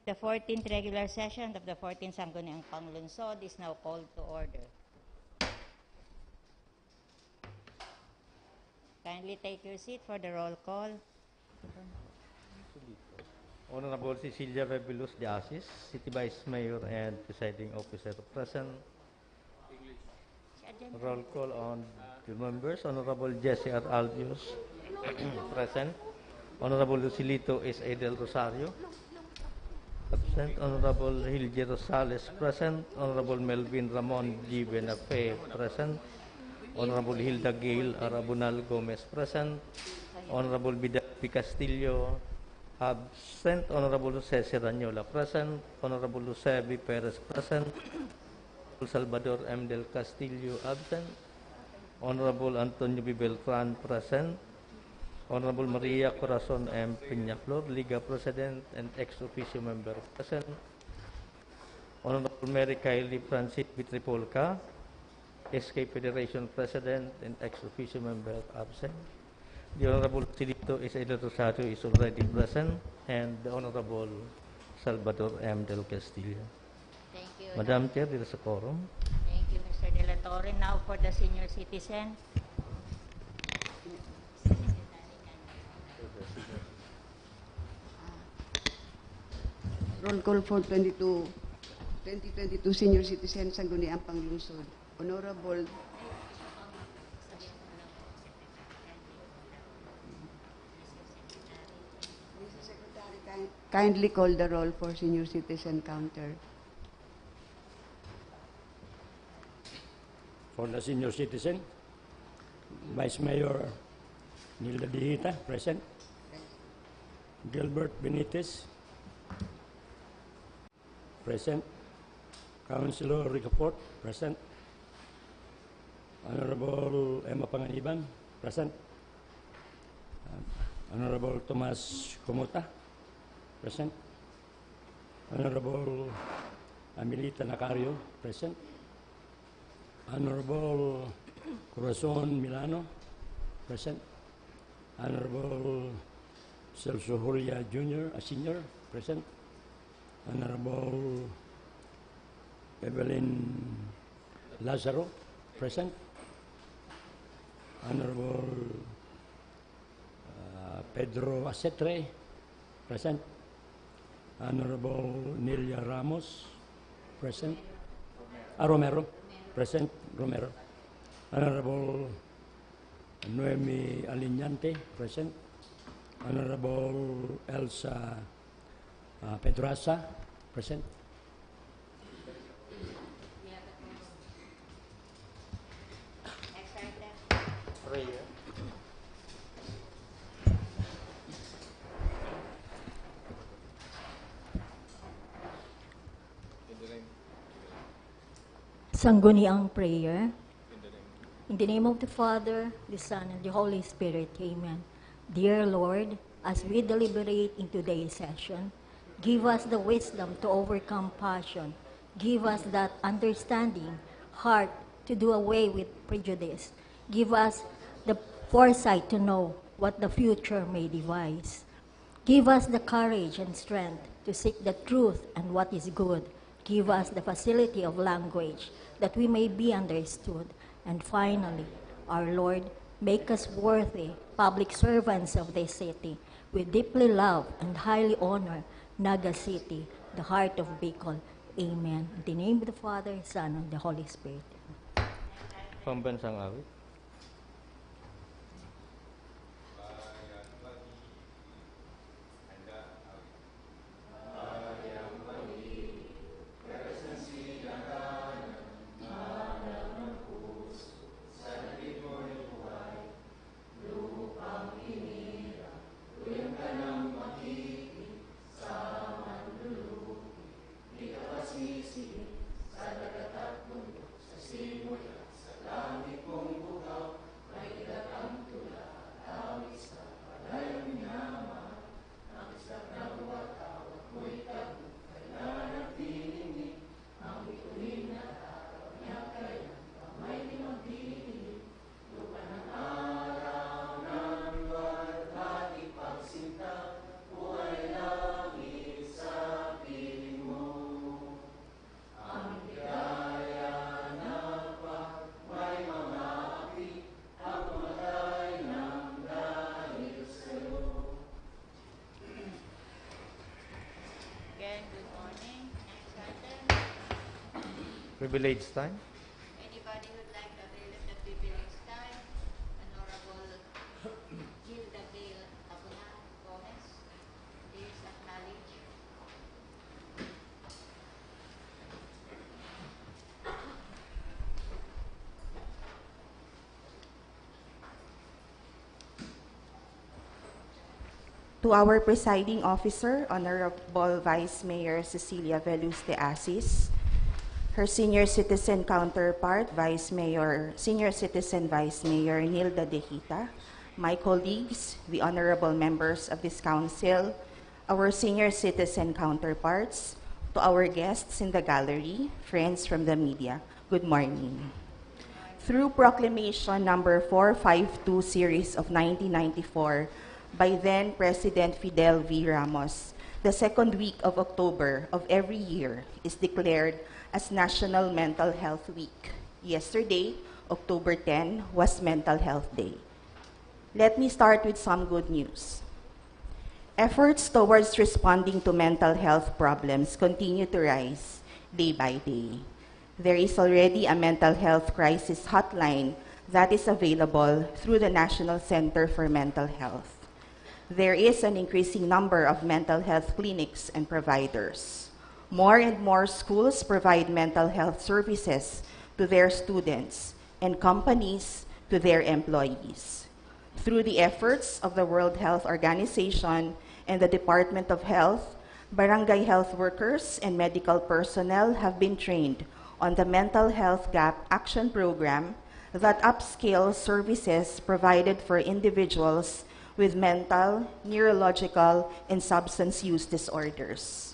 The 14th regular session of the 14th Sangguniang Panlungsod is now called to order. Kindly take your seat for the roll call. Honorable Cecilia Rebelos de Asis, City Vice Mayor and Presiding Officer present. Roll call on the members. Honorable Jesse R. Albios present. Honorable Lucilito S. A. Del Rosario absent. Honorable Hilde Rosales present. Honorable Melvin Ramon G. Benafe present. Honorable Hilda Gail Arabunal Gomez present. Honorable Bidapi Castillo absent. Honorable Jose Serranyola present. Honorable Lucebi Perez present. Salvador M. Del Castillo absent. Honorable Antonio B. Beltran present. Honorable Maria Corazon M. Peñaflor, Liga President and ex-officio member present. Honorable Mary Kylie Francis Vitripolca, SK Federation President and ex-officio member absent. The Honorable Silito S. A. Del Rosario is already present, and the Honorable Salvador M. Del Castillo. Thank you. Madam Chair, there is a quorum. Thank you, Mr. De La Torre. Now for the senior citizen. Roll call for 2022 senior citizen Sangguniang Panlungsod. Honorable Mr. Secretary, kindly call the roll for senior citizen counter. For the senior citizen, Vice Mayor Nilda Dihita, present. Gilbert Benitez, present. Councilor Ricaport, present. Honorable Emma Panganiban, present. Honorable Tomas Comota, present. Honorable Amelita Nacario, present. Honorable Corazon Milano, present. Honorable Celso Julia Jr., a senior, present. Honorable Evelyn Lazaro, present. Honorable Pedro Acetre, present. Honorable Nelia Ramos, present. Romero, present. Romero. Honorable Noemi Aliñante, present. Honorable Elsa Pedraza, present. Prayer. Sangguniang prayer. In the name of the Father, the Son, and the Holy Spirit. Amen. Dear Lord, as we deliberate in today's session, give us the wisdom to overcome passion. Give us that understanding heart to do away with prejudice. Give us the foresight to know what the future may devise. Give us the courage and strength to seek the truth and what is good. Give us the facility of language that we may be understood. And finally, our Lord, make us worthy public servants of this city. We deeply love and highly honor Naga City, the heart of Bicol. Amen. In the name of the Father, Son, and the Holy Spirit. Pambansang awit. Sa dagat at mundo, sa simoy at sa langit mong privilege time. Anybody who'd like to avail of the privilege time? Honorable Gilda Gail Abuna Gomez, please acknowledge. To our presiding officer, Honorable Vice Mayor Cecilia Veluste Asis, her senior citizen counterpart, Senior Citizen Vice Mayor Nilda Dejita, my colleagues, the honorable members of this council, our senior citizen counterparts, to our guests in the gallery, friends from the media, good morning. Through Proclamation Number 452 Series of 1994, by then President Fidel V. Ramos, the second week of October of every year is declared as National Mental Health Week. Yesterday, October 10, was Mental Health Day. Let me start with some good news. Efforts towards responding to mental health problems continue to rise day by day. There is already a mental health crisis hotline that is available through the National Center for Mental Health. There is an increasing number of mental health clinics and providers. More and more schools provide mental health services to their students and companies to their employees. Through the efforts of the World Health Organization and the Department of Health, barangay health workers and medical personnel have been trained on the Mental Health Gap Action Program that upscales services provided for individuals with mental, neurological, and substance use disorders.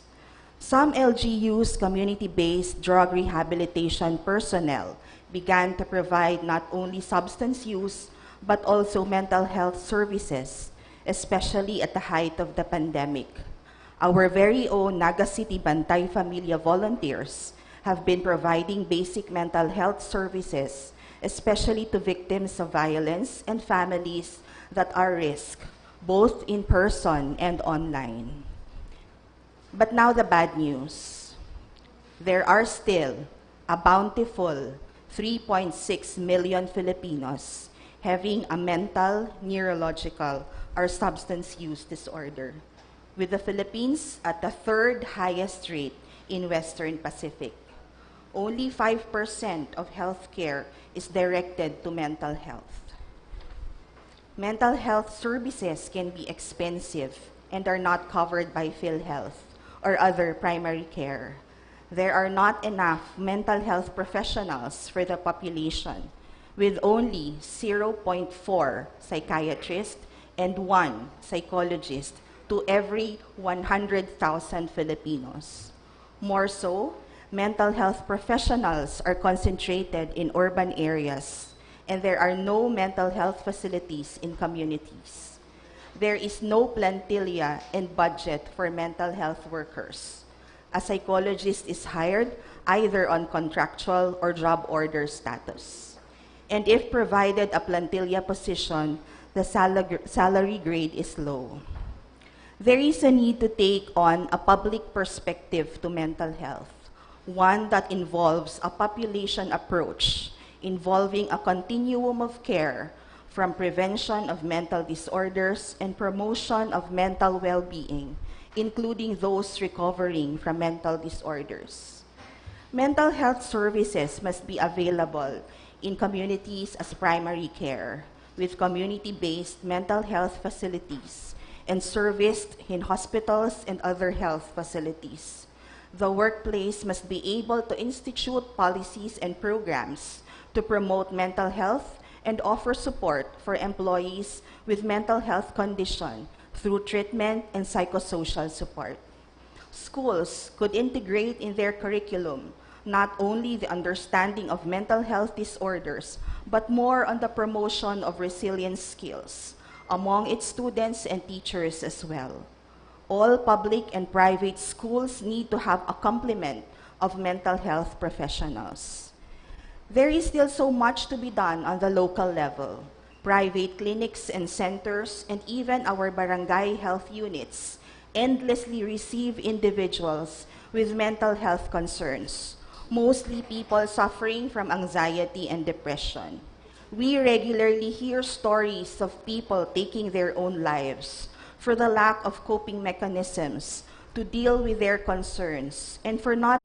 Some LGU's community-based drug rehabilitation personnel began to provide not only substance use, but also mental health services, especially at the height of the pandemic. Our very own Naga City Bantay Familia volunteers have been providing basic mental health services, especially to victims of violence and families that are at risk, both in person and online. But now the bad news. There are still a bountiful 3.6 million Filipinos having a mental, neurological, or substance use disorder, with the Philippines at the third highest rate in Western Pacific. Only 5% of healthcare is directed to mental health. Mental health services can be expensive and are not covered by PhilHealth or other primary care. There are not enough mental health professionals for the population, with only 0.4 psychiatrists and 1 psychologist to every 100,000 Filipinos. More so, mental health professionals are concentrated in urban areas, and there are no mental health facilities in communities. There is no plantilla and budget for mental health workers. A psychologist is hired either on contractual or job order status. And if provided a plantilla position, the salary grade is low. There is a need to take on a public perspective to mental health, one that involves a population approach involving a continuum of care from prevention of mental disorders and promotion of mental well-being, including those recovering from mental disorders. Mental health services must be available in communities as primary care, with community-based mental health facilities and serviced in hospitals and other health facilities. The workplace must be able to institute policies and programs to promote mental health and offer support for employees with mental health condition through treatment and psychosocial support. Schools could integrate in their curriculum not only the understanding of mental health disorders, but more on the promotion of resilience skills among its students and teachers as well. All public and private schools need to have a complement of mental health professionals. There is still so much to be done on the local level. Private clinics and centers, and even our barangay health units, endlessly receive individuals with mental health concerns, mostly people suffering from anxiety and depression. We regularly hear stories of people taking their own lives for the lack of coping mechanisms to deal with their concerns, and for not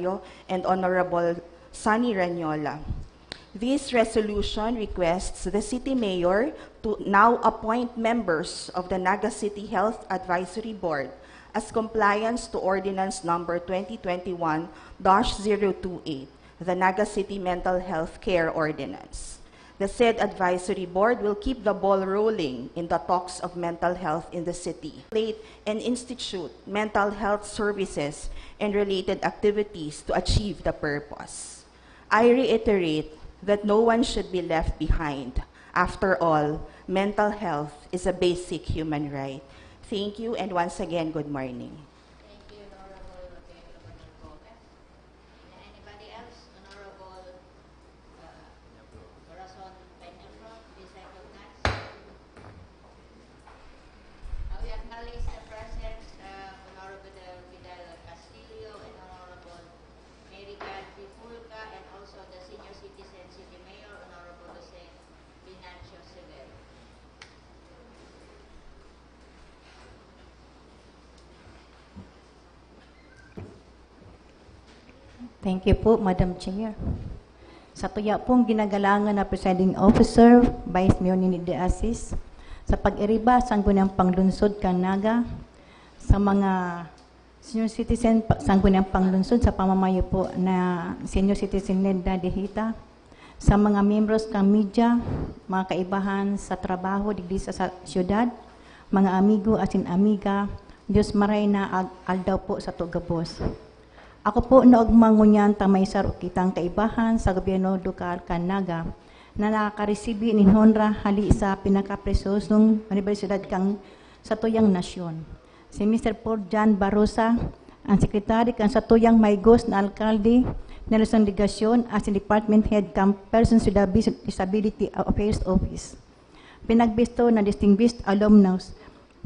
and Honorable Sunny Ranyola. This resolution requests the City Mayor to now appoint members of the Naga City Health Advisory Board as compliance to Ordinance Number 2021-028, the Naga City Mental Health Care Ordinance. The said advisory board will keep the ball rolling in the talks of mental health in the city, and institute mental health services and related activities to achieve the purpose. I reiterate that no one should be left behind. After all, mental health is a basic human right. Thank you, and once again, good morning. Thank you, Honorable Gomez. Anybody else? Honorable Corazon Peñaflor, please recognize. We acknowledge the presence of Honorable Vidal Castillo and Honorable Mary Gadri Fulca, and also the Senior Citizen City Mayor, Honorable Jose Binancio Severo. Thank you po, Madam Chair. Sa tuya pong ginagalangan na Presiding Officer, Vice Mayor Nini De Asis, sa pag-iriba sa Sangguniang Panlungsod kang Naga, sa mga senior citizen Sangguniang Panlungsod sa pamamayo po na senior citizen Linda Dehita, sa mga membros kang media, mga kaibahan sa trabaho digdi sa syudad, mga amigo asin amiga, Diyos maray na aldaw po sa tugabos. Ako po noog mangunyan tamay saro kitang kaibahan sa gobyerno lokal kan Naga na nakakaresibi ni honra hali sa pinakapresosong universidad kang sa tuyang nasyon. Si Mr. Paul John Barosa, ang sekretary kan sa tuyang maygos na alkalde na Luzon Legasyon as Department Head kang Persons with Disability Affairs Office. Pinagbisto na distinguished alumnus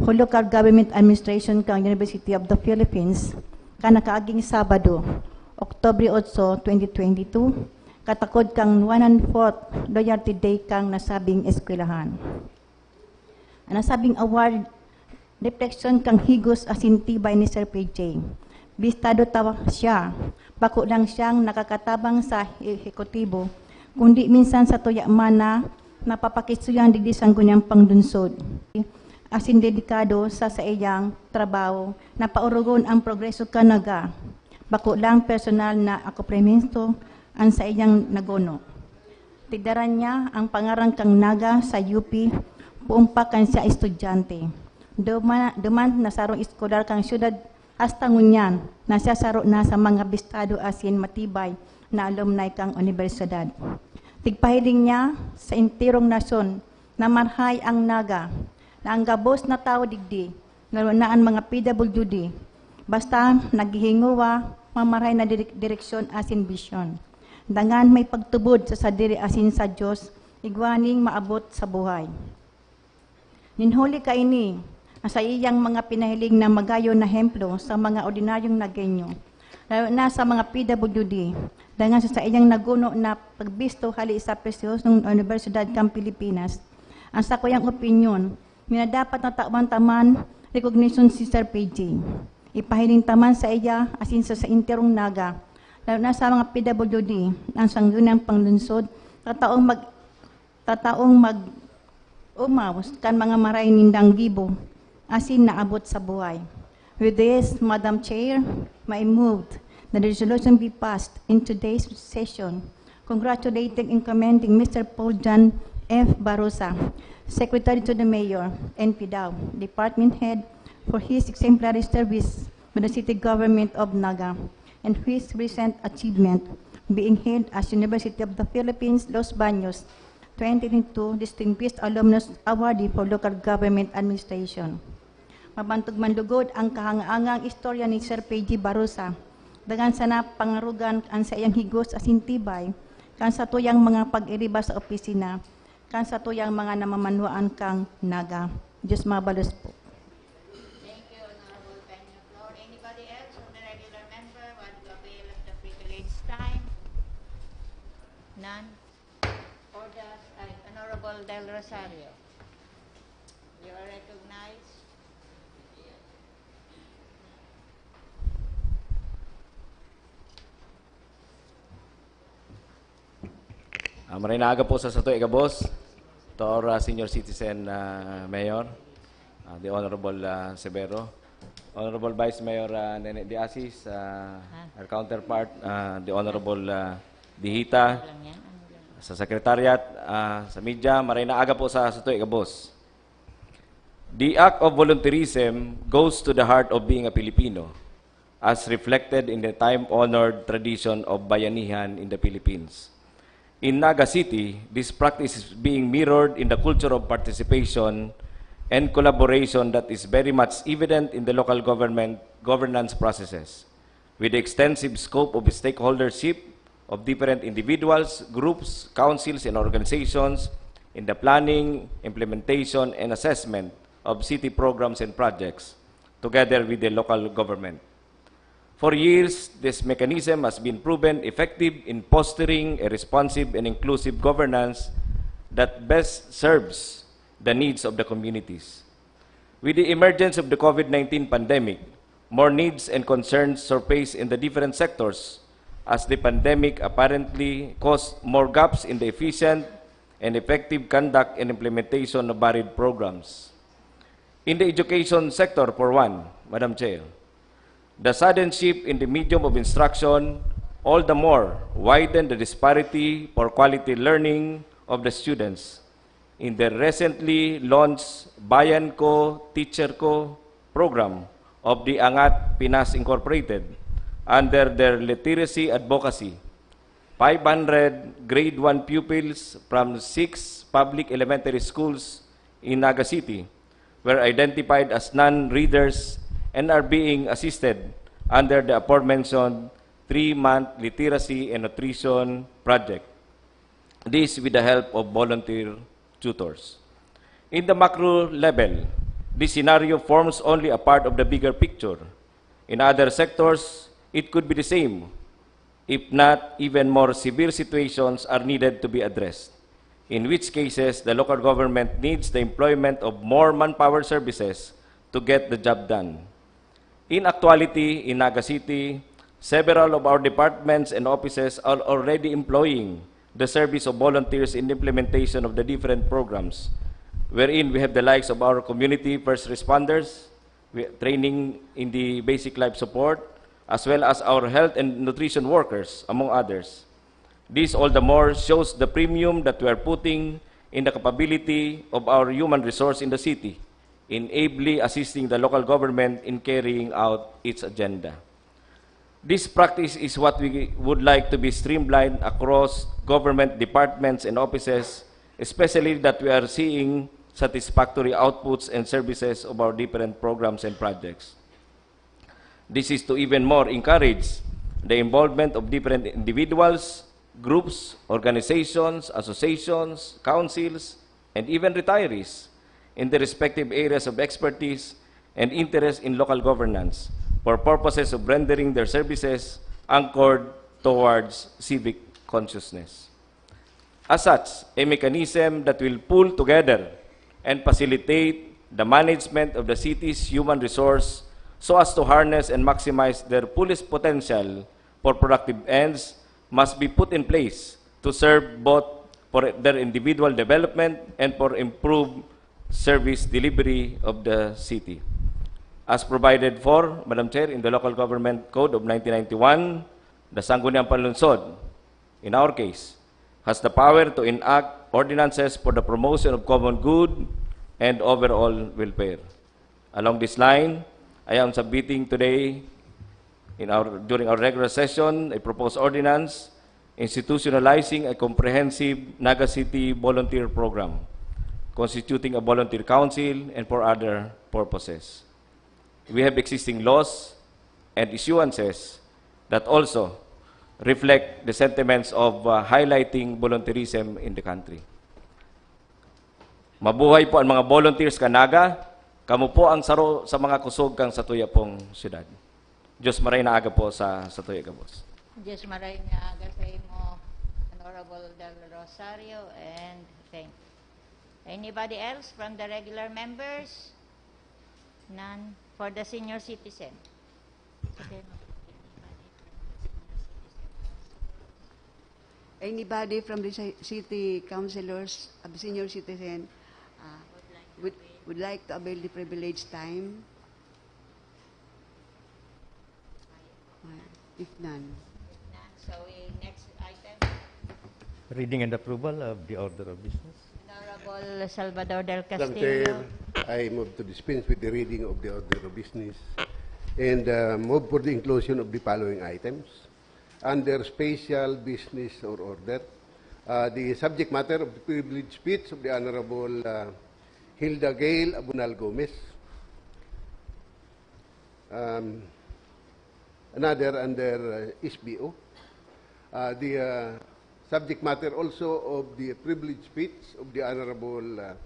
ho Local Government Administration kang University of the Philippines kanakaaging Sabado, Oktubre 8, 2022, katakod kang 104th Loyalty Day kang nasabing eskwelahan. Ang nasabing award, reflection kang higos asintibay ni Sir PJ. Bistado tawa siya, bako lang siyang nakakatabang sa ehekutibo, kundi minsan sa tuya mana napapakisuyang digdi Sangguniang Panlungsod. Asin dedikado sa iyang trabaho na paurugon ang progreso ka Naga. Bako lang personal na akomplemento ang sa iyang nagono. Tigdaran niya ang pangarang kang Naga sa UP, puumpakan siya estudyante. Duman na sarong eskolar kang syudad hasta ngunyan na siya saro na sa mga bistado asin matibay na alumni kang universidad. Tigpahiling niya sa intirong nasyon na marhay ang Naga, na ang gabos na tao digdi, ngalunaan mga PWD, basta naghihinguwa, mamaray na direksyon asin bisyon. Dangan may pagtubod sa sadiri asin sa Diyos, igwaning maabot sa buhay. Ninhuli ka ini, sa iyang mga pinahiling na magayo na hemplo sa mga ordinaryong Nagenyo, lalo na sa mga PWD, dangan sa iyang naguno na pagbisto hali sa presyosong Universidad kang Pilipinas, ang sa kuyang opinyon, minadapat na taman recognition si Sir PJ. Ipahiling taman sa iya asin sa interong Naga, lalo na sa mga PWD, ang Sangguniang Panlungsod, tataong umaws kan mga maray nindang gibo, asin naabot sa buhay. With this, Madam Chair, may move that the resolution be passed in today's session, congratulating and commending Mr. Paul John F. Barosa, Secretary to the Mayor, and PDAW, Department Head, for his exemplary service with the City Government of Naga, and his recent achievement being held as University of the Philippines, Los Baños, 2022 Distinguished Alumnus Awardee for Local Government Administration. Mabantog manlugod ang kahangaangang istorya ni Sir PG Barosa, dagan sana pangarugan ang sa iyang higos asintibay, kan sa tuyang mga pag-iriba sa opisina, kan sa tuyang mga namamanwaan kang Naga. Diyos mabalos po. Thank you, Honorable Peñaflor. Anybody else from the regular member want to avail of the privileged time? None. Orders, Honorable Del Rosario. You are recognized. Maray na aga po sa Satoy Gabos, to our senior citizen mayor, the Honorable Severo, Honorable Vice Mayor Nene De Asis, our counterpart, the Honorable Dihita, sa Secretariat, sa media, maray na aga po sa Satoy Gabos. The act of volunteerism goes to the heart of being a Filipino, as reflected in the time-honored tradition of bayanihan in the Philippines. In Naga City, this practice is being mirrored in the culture of participation and collaboration that is very much evident in the local governance processes, with the extensive scope of stakeholdership of different individuals, groups, councils, and organizations in the planning, implementation, and assessment of city programs and projects, together with the local government. For years, this mechanism has been proven effective in fostering a responsive and inclusive governance that best serves the needs of the communities. With the emergence of the COVID-19 pandemic, more needs and concerns surface in the different sectors as the pandemic apparently caused more gaps in the efficient and effective conduct and implementation of varied programs. In the education sector, for one, Madam Chair, the sudden shift in the medium of instruction all the more widened the disparity for quality learning of the students. In the recently launched Bayan Ko, Teacher Ko program of the Angat Pinas Incorporated, under their literacy advocacy, 500 grade 1 pupils from 6 public elementary schools in Naga City were identified as non-readers and are being assisted under the aforementioned 3-month literacy and nutrition project. This with the help of volunteer tutors. In the macro level, this scenario forms only a part of the bigger picture. In other sectors, it could be the same, if not even more severe situations are needed to be addressed, in which cases the local government needs the employment of more manpower services to get the job done. In actuality, in Naga City, several of our departments and offices are already employing the service of volunteers in the implementation of the different programs, wherein we have the likes of our community first responders, training in the basic life support, as well as our health and nutrition workers, among others. This all the more shows the premium that we are putting in the capability of our human resource in the city, in ably assisting the local government in carrying out its agenda. This practice is what we would like to be streamlined across government departments and offices, especially that we are seeing satisfactory outputs and services of our different programs and projects. This is to even more encourage the involvement of different individuals, groups, organizations, associations, councils, and even retirees in the respective areas of expertise and interest in local governance for purposes of rendering their services anchored towards civic consciousness. As such, a mechanism that will pull together and facilitate the management of the city's human resource so as to harness and maximize their fullest potential for productive ends must be put in place to serve both for their individual development and for improved service delivery of the city. As provided for, Madam Chair, in the Local Government Code of 1991, the Sangguniang Panlungsod, in our case, has the power to enact ordinances for the promotion of common good and overall welfare. Along this line, I am submitting today, during our regular session, a proposed ordinance institutionalizing a comprehensive Naga City volunteer program, constituting a volunteer council and for other purposes. We have existing laws and issuances that also reflect the sentiments of highlighting volunteerism in the country. Mabuhay po ang mga volunteers kanaga, kamo po ang saro sa mga kusog kang sa tuya pong syudad. Diyos maray na aga po sa tuya gabos. Diyos maray nga aga sa imo, Honorable Del Rosario, and thank. Anybody else from the regular members? None. For the senior citizen. Anybody from the city councilors of the senior citizen would like to avail the privileged time? If none. None. So next item. Reading and approval of the order of business. Honorable Salvador Del Madam Chair, Castillo. I move to dispense with the reading of the order of business and move for the inclusion of the following items. Under special business or order, the subject matter of the privileged speech of the Honorable Hilda Gail Abunal Gomez. Another under SBO. The subject matter also of the privileged speech of the Honorable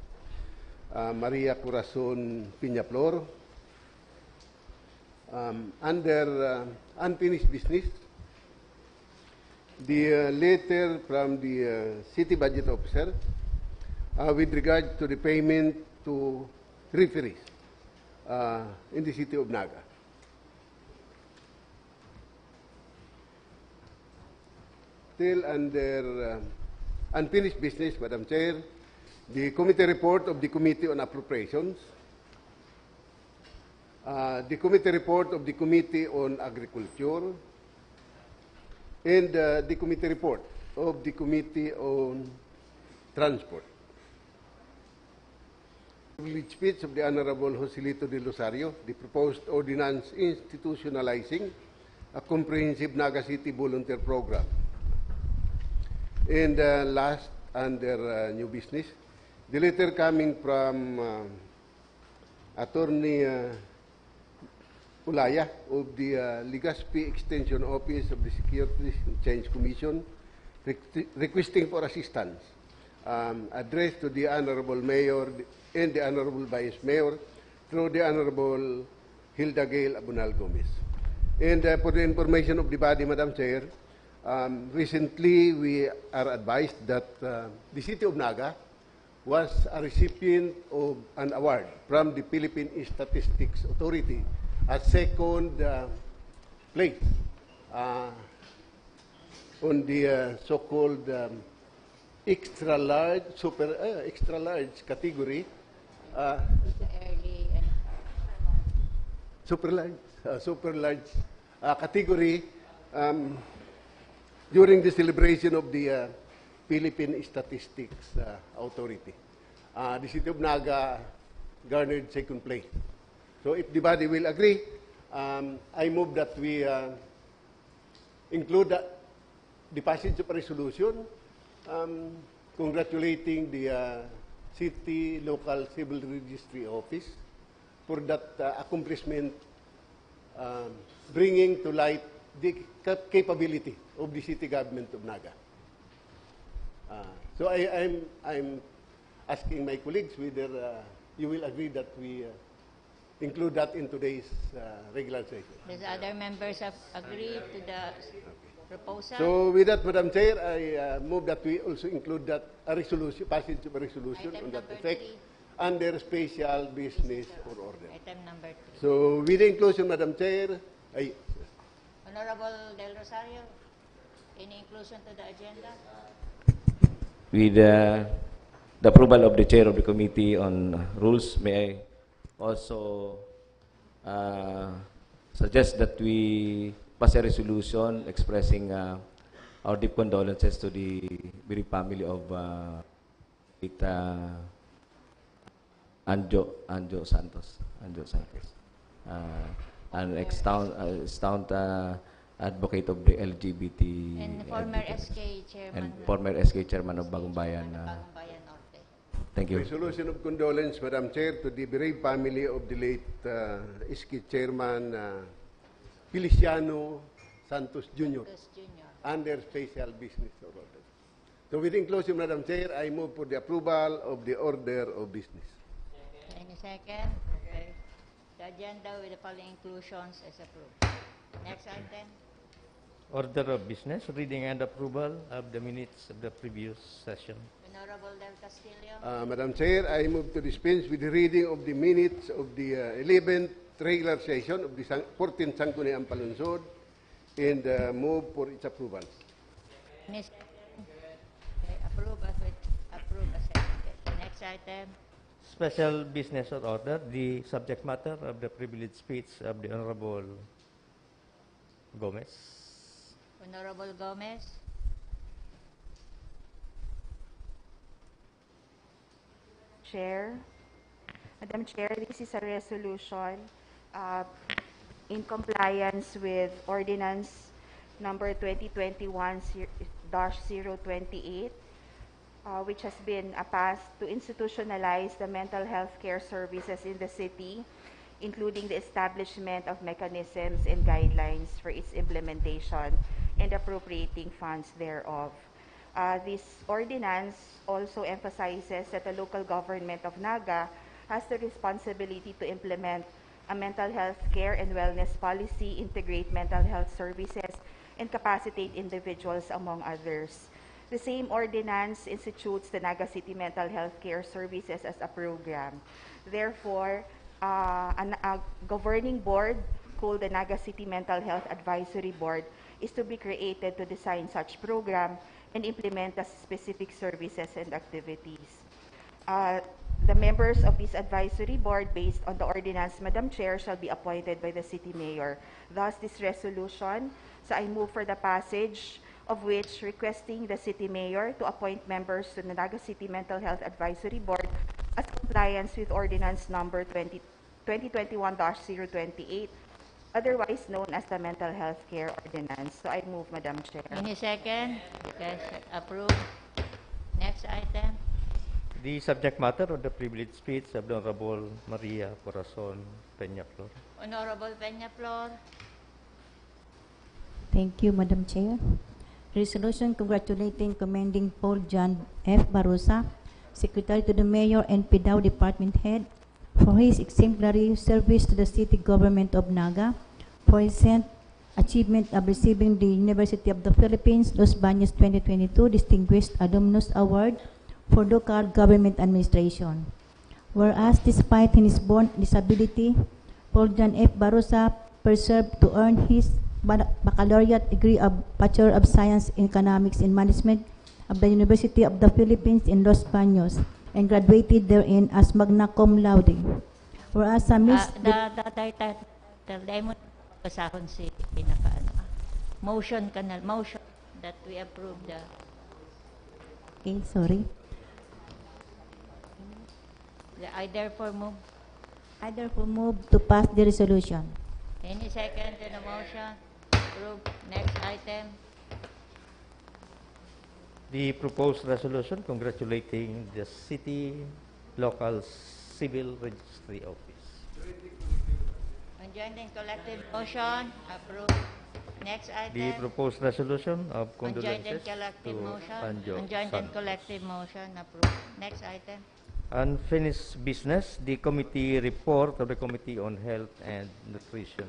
Maria Corazon Piñaflor. Under unfinished business, the letter from the city budget officer with regard to the payment to referees in the city of Naga. Still under unfinished business, Madam Chair, the committee report of the Committee on Appropriations, the committee report of the Committee on Agriculture, and the committee report of the Committee on Transport. Privilege speech of the Honorable Joselito de Rosario, the proposed ordinance institutionalizing a comprehensive Naga City volunteer program. And last, under new business, the letter coming from Attorney Ulaya of the Legazpi Extension Office of the Securities and Exchange Commission requesting for assistance addressed to the Honorable Mayor and the Honorable Vice Mayor through the Honorable Hilda Gail Abunal Gomez. And for the information of the body, Madam Chair, recently we are advised that the City of Naga was a recipient of an award from the Philippine Statistics Authority at second place on the so-called extra large category. Super large category during the celebration of the Philippine Statistics Authority. The City of Naga garnered second place. So if the body will agree, I move that we include the passage of a resolution congratulating the City Local Civil Registry Office for that accomplishment, bringing to light the capability of the City Government of Naga. So I'm asking my colleagues whether you will agree that we include that in today's regular session. Does other members have agreed to the proposal? So with that, Madam Chair, I move that we also include that a resolution, passage of a resolution Item on that number effect 3. under special business or order. Item number 3. So with the inclusion, Madam Chair, Honorable Del Rosario, any inclusion to the agenda? With the approval of the chair of the Committee on Rules, may I also suggest that we pass a resolution expressing our deep condolences to the bereaved family of Anjo Santos, an extant advocate of the LGBT And former SK chairman. and former SK chairman of Bagong Bayan. Bagong Bayan Norte. Thank you. resolution of condolence, Madam Chair, to the bereaved family of the late ISKI Chairman Feliciano Santos Jr. Gus Jr. under special business order. So with inclusion, Madam Chair, I move for the approval of the order of business. Any second? Okay. The agenda with the following inclusions is approved. Next item. Order of business, reading and approval of the minutes of the previous session. Honorable Del Castillo. Madam Chair, I move to dispense with the reading of the minutes of the 11th regular session of the 14th Sangguniang Panlungsod and move for its approval. Any second? Okay, approve as seconded. Next item. Special business or order, the subject matter of the privileged speech of the Honorable Gomez. Honorable Gomez. Chair. Madam Chair, this is a resolution in compliance with Ordinance number 2021-028, which has been passed to institutionalize the mental health care services in the city, including the establishment of mechanisms and guidelines for its implementation and appropriating funds thereof. This ordinance also emphasizes that the local government of Naga has the responsibility to implement a mental health care and wellness policy, integrate mental health services, and capacitate individuals, among others. The same ordinance institutes the Naga City Mental Health Care Services as a program. Therefore, a governing board called the Naga City Mental Health Advisory Board is to be created to design such program and implement the specific services and activities. The members of this advisory board, based on the ordinance, Madam Chair, shall be appointed by the City Mayor. Thus, this resolution, so I move for the passage of which requesting the City Mayor to appoint members to the Naga City Mental Health Advisory Board as compliance with Ordinance number 2021-028, otherwise known as the Mental Health Care Ordinance. So I move, Madam Chair. Any second? Yes, approve. Next item. The subject matter of the privileged speech of the Honorable Maria Corazon Peñaflor. Honorable Peñaflor. Thank you, Madam Chair. Resolution congratulating, commending Paul John F. Barosa, Secretary to the Mayor and PDAO Department Head, for his exemplary service to the City Government of Naga, for his achievement of receiving the University of the Philippines Los Baños 2022 Distinguished Alumnus Award for Local Government Administration. Whereas, despite his born disability, Paul John F. Barosa persevered to earn his baccalaureate degree of Bachelor of Science in Economics and Management of the University of the Philippines in Los Baños and graduated therein as magna cum laude. Whereas sa Pasahon si pinakaano. Motion that we approve the. Okay, sorry. I therefore move. I therefore move to pass the resolution. Any second to the motion? Approve. Next item. The proposed resolution congratulating the City Local Civil Registry Office. On joint and collective motion, approve. Next item. The proposed resolution of On joint and condolences collective to motion. Panjo On joint and San. collective motion, approve. Next item. Unfinished business, the committee report of the Committee on Health and Nutrition.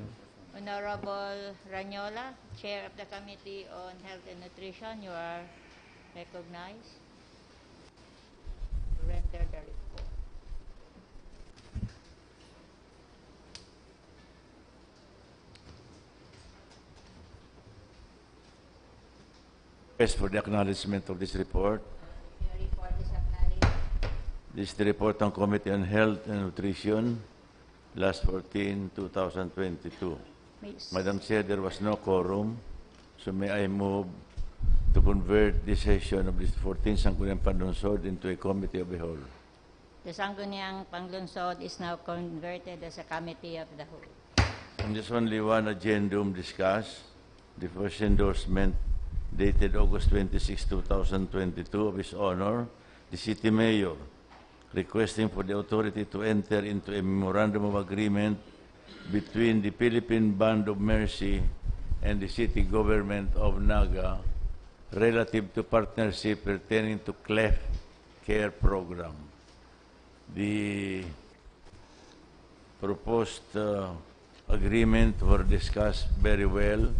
Honorable Ranyola, Chair of the Committee on Health and Nutrition, you are recognized to render the report. Request for the acknowledgement of this report. Your report is acknowledged. This is the report on Committee on Health and Nutrition, last 14/2022. Madam Chair, there was no quorum, so may I move to convert this session of this 14th Sangguniang Panlungsod into a committee of the whole. The Sangguniang Panlungsod is now converted as a committee of the whole. And there's only one addendum discussed, the first endorsement dated August 26, 2022 of His Honor, the City Mayor, requesting for the authority to enter into a memorandum of agreement between the Philippine Band of Mercy and the City Government of Naga relative to partnership pertaining to cleft care program. The proposed agreement were discussed very well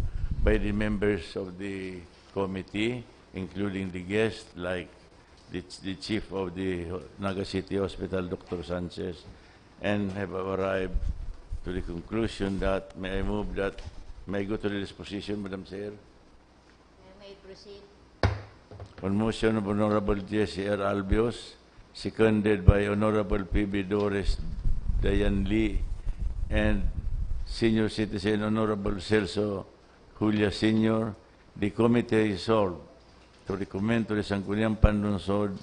by the members of the committee, including the guests like the chief of the Naga City Hospital, Dr. Sanchez, and have arrived to the conclusion that may I go to the disposition, Madam Chair? You may proceed. On motion of Honorable Jesse R. Albios, seconded by Honorable P.B. Doris Dayan Lee and Senior Citizen Honorable Celso Julia Sr., the committee resolved to recommend to the Sangguniang Panlungsod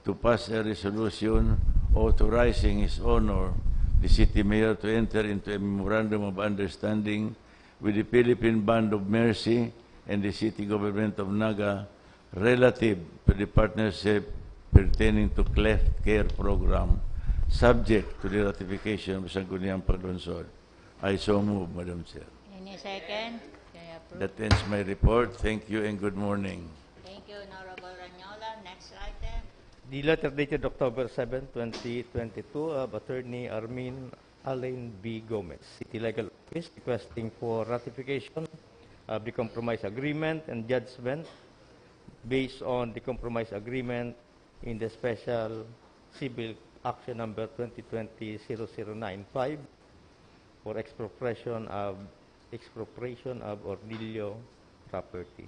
to pass a resolution authorizing His Honor, the City Mayor, to enter into a memorandum of understanding with the Philippine Band of Mercy and the City Government of Naga relative to the partnership pertaining to cleft care program, subject to the ratification of Sangguniang Panlungsod. I so move, Madam Chair. Any second? Can you approve? That ends my report. Thank you and good morning. Thank you, Honorable Ranyola. Next item. The letter dated October 7, 2022 of Attorney Armin Alain B. Gomez, City Legal Office, requesting for ratification of the compromise agreement and judgment based on the compromise agreement in the special civil action number 2020-0095 for expropriation of Ornilio property.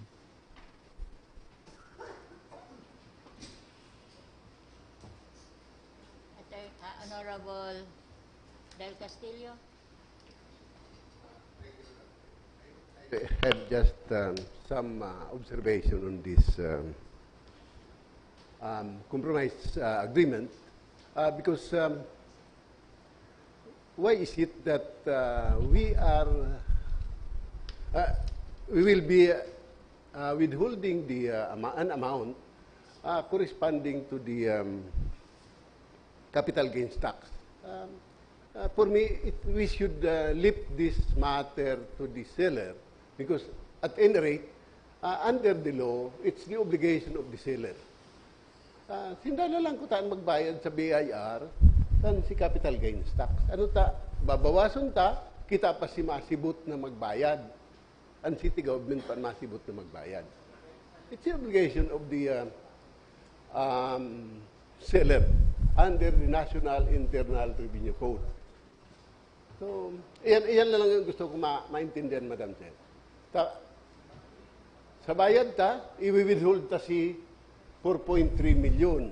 Honorable Del Castillo. I have just some observation on this compromise agreement because why is it that we will be withholding an amount corresponding to the capital gains tax? For me, we should lift this matter to the seller because at any rate, under the law, it's the obligation of the seller. Sindala lang ko taan magbayad sa BIR tan si capital gains tax. Ano ta? Babawason ta, kita pa si masibot na magbayad. Ang city government pa masibot na magbayad. It's the obligation of the seller under the National Internal Revenue Code. So, iyan lang ang gusto ko maintindihan, Madam Chair. Sa bayad ta, i-withhold ta si 4.3 million.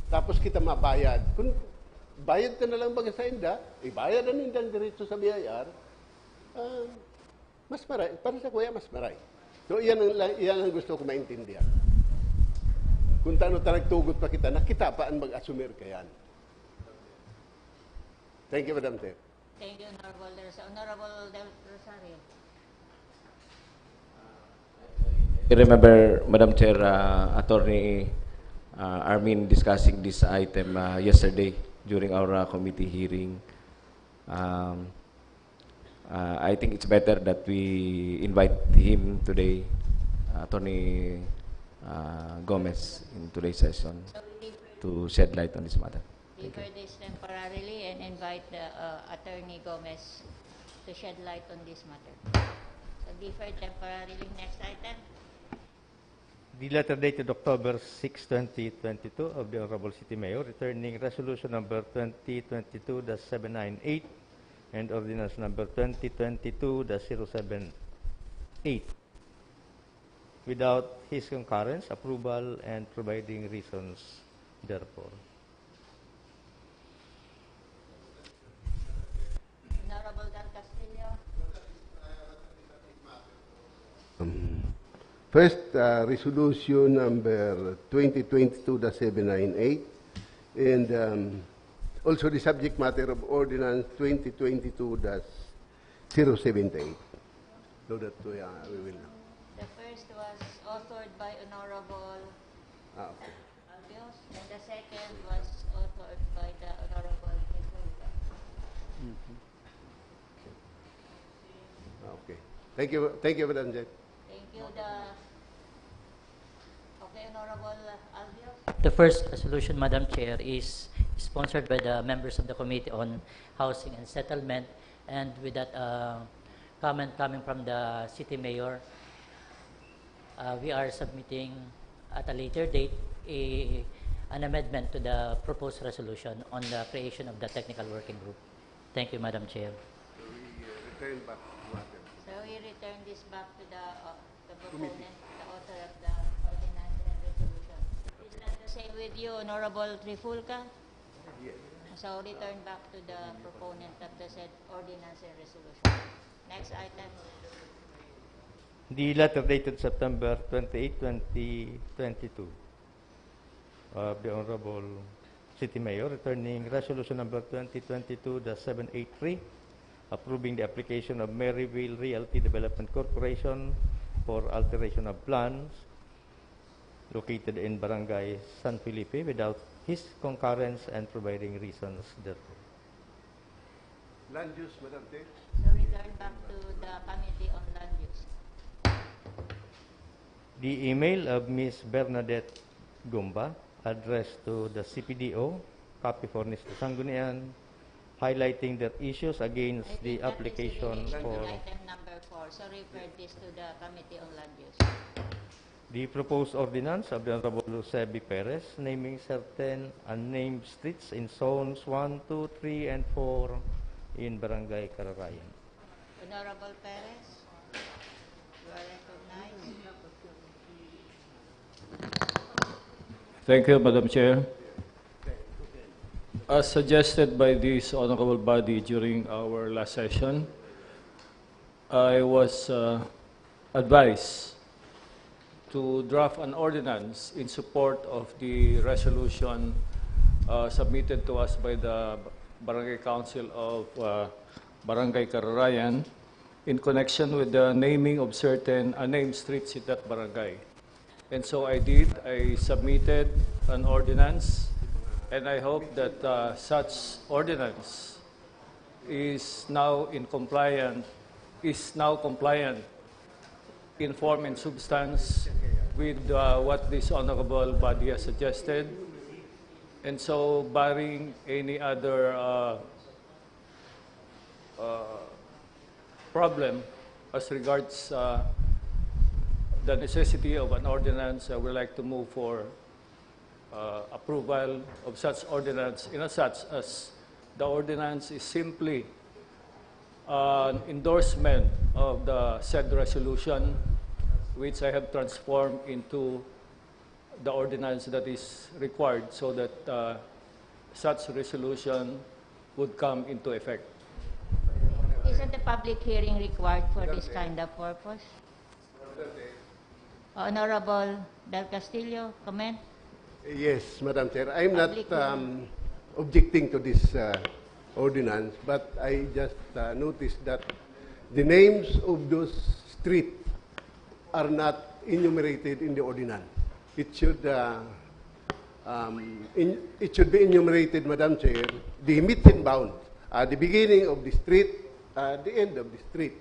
Tapos kita mabayad. Kung bayad ka na lang baga sa inda, ibayad na nindang diretso sa BIR, mas maray. Para sa kuya, mas maray. So, iyan ang gusto ko maintindihan. Kung tano ta nagtugot pa kita, nakita pa ang mag-assumir kayan. Thank you, Madam Chair. Thank you, Honorable Del Rosario. I remember, Madam Chair, Attorney Armin discussing this item yesterday during our committee hearing. I think it's better that we invite him today, Attorney Gomez, in today's session to shed light on this matter. Defer this temporarily and invite the Attorney Gomez to shed light on this matter. So defer temporarily. Next item. The letter dated October 6, 2022 of the Honorable City Mayor returning resolution number 2022-798 and ordinance number 2022-078 without his concurrence, approval, and providing reasons therefore. Honorable Del Castillo. First, resolution number 2022-798 and also the subject matter of ordinance 2022-078. So that we will. The first was authored by Honorable Okay. Albios, and the second was authored by the Honorable Nicolta. Okay. Thank you, Madam Chair. Thank you. Okay, Honorable Albios. The first resolution, Madam Chair, is sponsored by the members of the Committee on Housing and Settlement, and with that comment coming from the city mayor. We are submitting at a later date an amendment to the proposed resolution on the creation of the technical working group. Thank you, Madam Chair. So we return back to matter. So we return this back to the proponent, the author of the ordinance and resolution. Is that the same with you, Honorable Trifulca? Yes. So return back to the proponent of the said ordinance and resolution. Next item. The letter dated September 28, 2022 of the Honorable City Mayor returning resolution number 2022-783 approving the application of Maryville Realty Development Corporation for alteration of plans located in Barangay San Felipe without his concurrence and providing reasons therefor. Land use, Madam Chair. So return back to the Committee on Land Use. The email of Ms. Bernadette Gumba addressed to the CPDO, copy for Mr. Sangguniang, highlighting that issues against I the think that is application related for to item number 4. So refer this to the Committee on Land Use. the proposed ordinance of the Honorable Lucebi Perez naming certain unnamed streets in zones 1, 2, 3, and 4 in Barangay Cararayan. Honorable Perez, you are recognized. Thank you, Madam Chair. As suggested by this honorable body during our last session, I was advised to draft an ordinance in support of the resolution submitted to us by the Barangay Council of Barangay Cararayan in connection with the naming of certain unnamed streets in that barangay. And so I did. I submitted an ordinance, and I hope that such ordinance is now compliant in form and substance with what this honorable body has suggested. And so, barring any other problem as regards the necessity of an ordinance, I would like to move for approval of such ordinance, in as such as the ordinance is simply an endorsement of the said resolution, which I have transformed into the ordinance that is required so that such resolution would come into effect. Isn't the public hearing required for this kind of purpose? Honorable Del Castillo, comment? Yes, Madam Chair. I'm not Public hearing. objecting to this ordinance, but I just noticed that the names of those streets are not enumerated in the ordinance. It should be enumerated, Madam Chair, the meet and bound, the beginning of the street, the end of the street,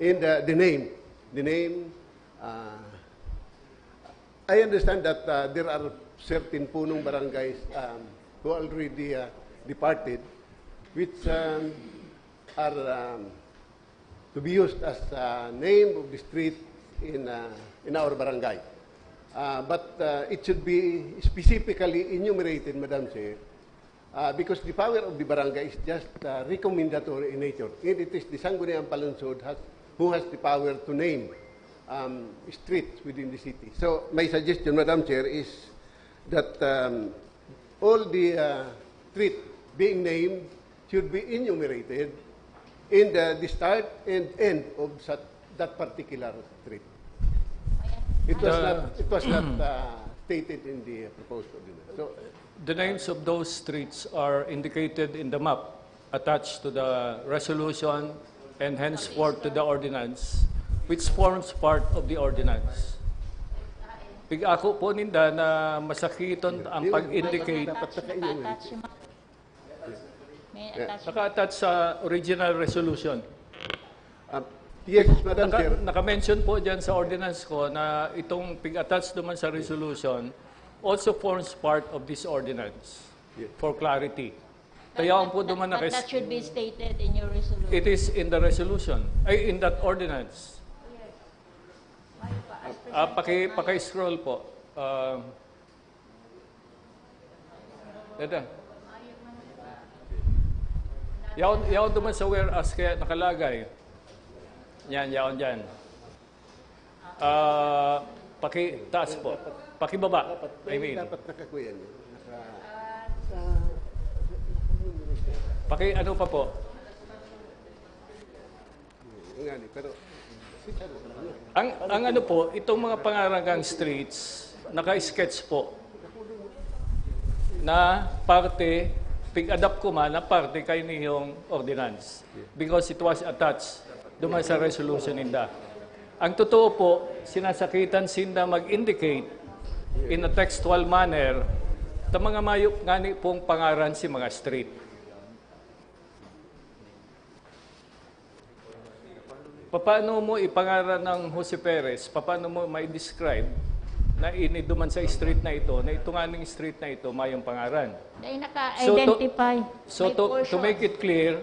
and the name. I understand that there are certain punong barangays who already departed, which are to be used as name of the street in our barangay. But it should be specifically enumerated, Madam Chair, because the power of the barangay is just recommendatory in nature. And it is the Sangguniang Panlungsod who has the power to name streets within the city. So my suggestion, Madam Chair, is that all the streets being named should be enumerated in the start and end of that particular street. It was not stated in the proposed ordinance. So, the names of those streets are indicated in the map attached to the resolution and henceforth to the ordinance, which forms part of the ordinance. Pig-ako po ninda na masakiton ang pag-indicate. Naka-attach sa original resolution. yes, Madam Chair. Naka-mention po dyan sa ordinance ko na itong pig-attach naman sa resolution also forms part of this ordinance for clarity. Tayaan po duman na But that should be stated in your resolution. It is in the resolution, ay in that ordinance. Paki-scroll po. Ito. Yaon duman sa whereas kaya nakalagay. Yan, yaon dyan. Paki-taas po. Paki-baba. I mean. Dapat nakakuyan. Paki-ano pa po? Pero ang ano po, itong mga pangarangang streets, naka-sketch po na parte, pig-adapt ko man na parte kay niyong ordinance because it was attached duman sa resolution ninda. Ang totoo po, sinasakitan sinda mag-indicate in a textual manner ta mga mayop ngani pong pangaran si mga street. Paano mo ipangaran ng Jose Perez? Paano mo mai-describe na iniduman sa street na ito, na ito nga ng street na ito, mayong pangaran? Dahil naka-identify. So to make it clear,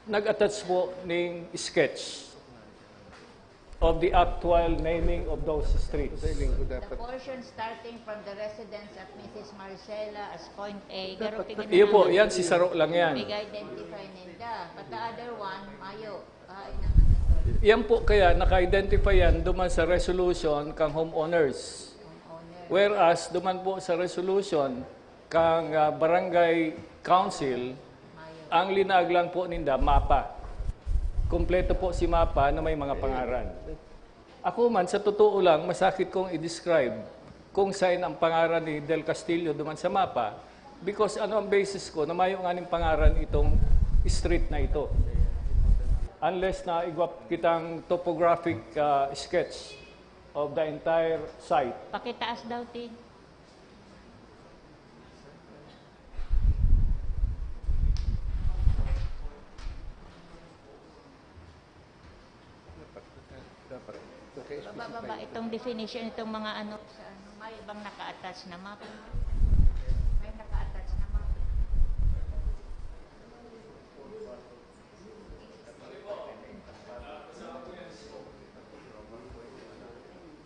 nag-attach po ng sketch of the actual naming of those streets. The portion starting from the residence at Mrs. Marcela as point A. Iyo po, yan si Saro lang yan. Big-identify ninda. But the other one, mayo. Yan po kaya, naka-identify yan duman sa resolution kang homeowners. Whereas, duman po sa resolution kang barangay council, ang linag lang po ninda, mapa. Kompleto po si mapa na may mga pangaran. Ako man, sa totoo lang, masakit kong i-describe kung saan ang pangaran ni Del Castillo duman sa mapa because ano ang basis ko na mayroong aning pangaran itong street na ito. Unless na igwap kitang topographic sketch of the entire site. Pakitaas daw, Tid. Baba, itong definition, itong mga ano, may ibang naka-attach na map. May naka-attach na map.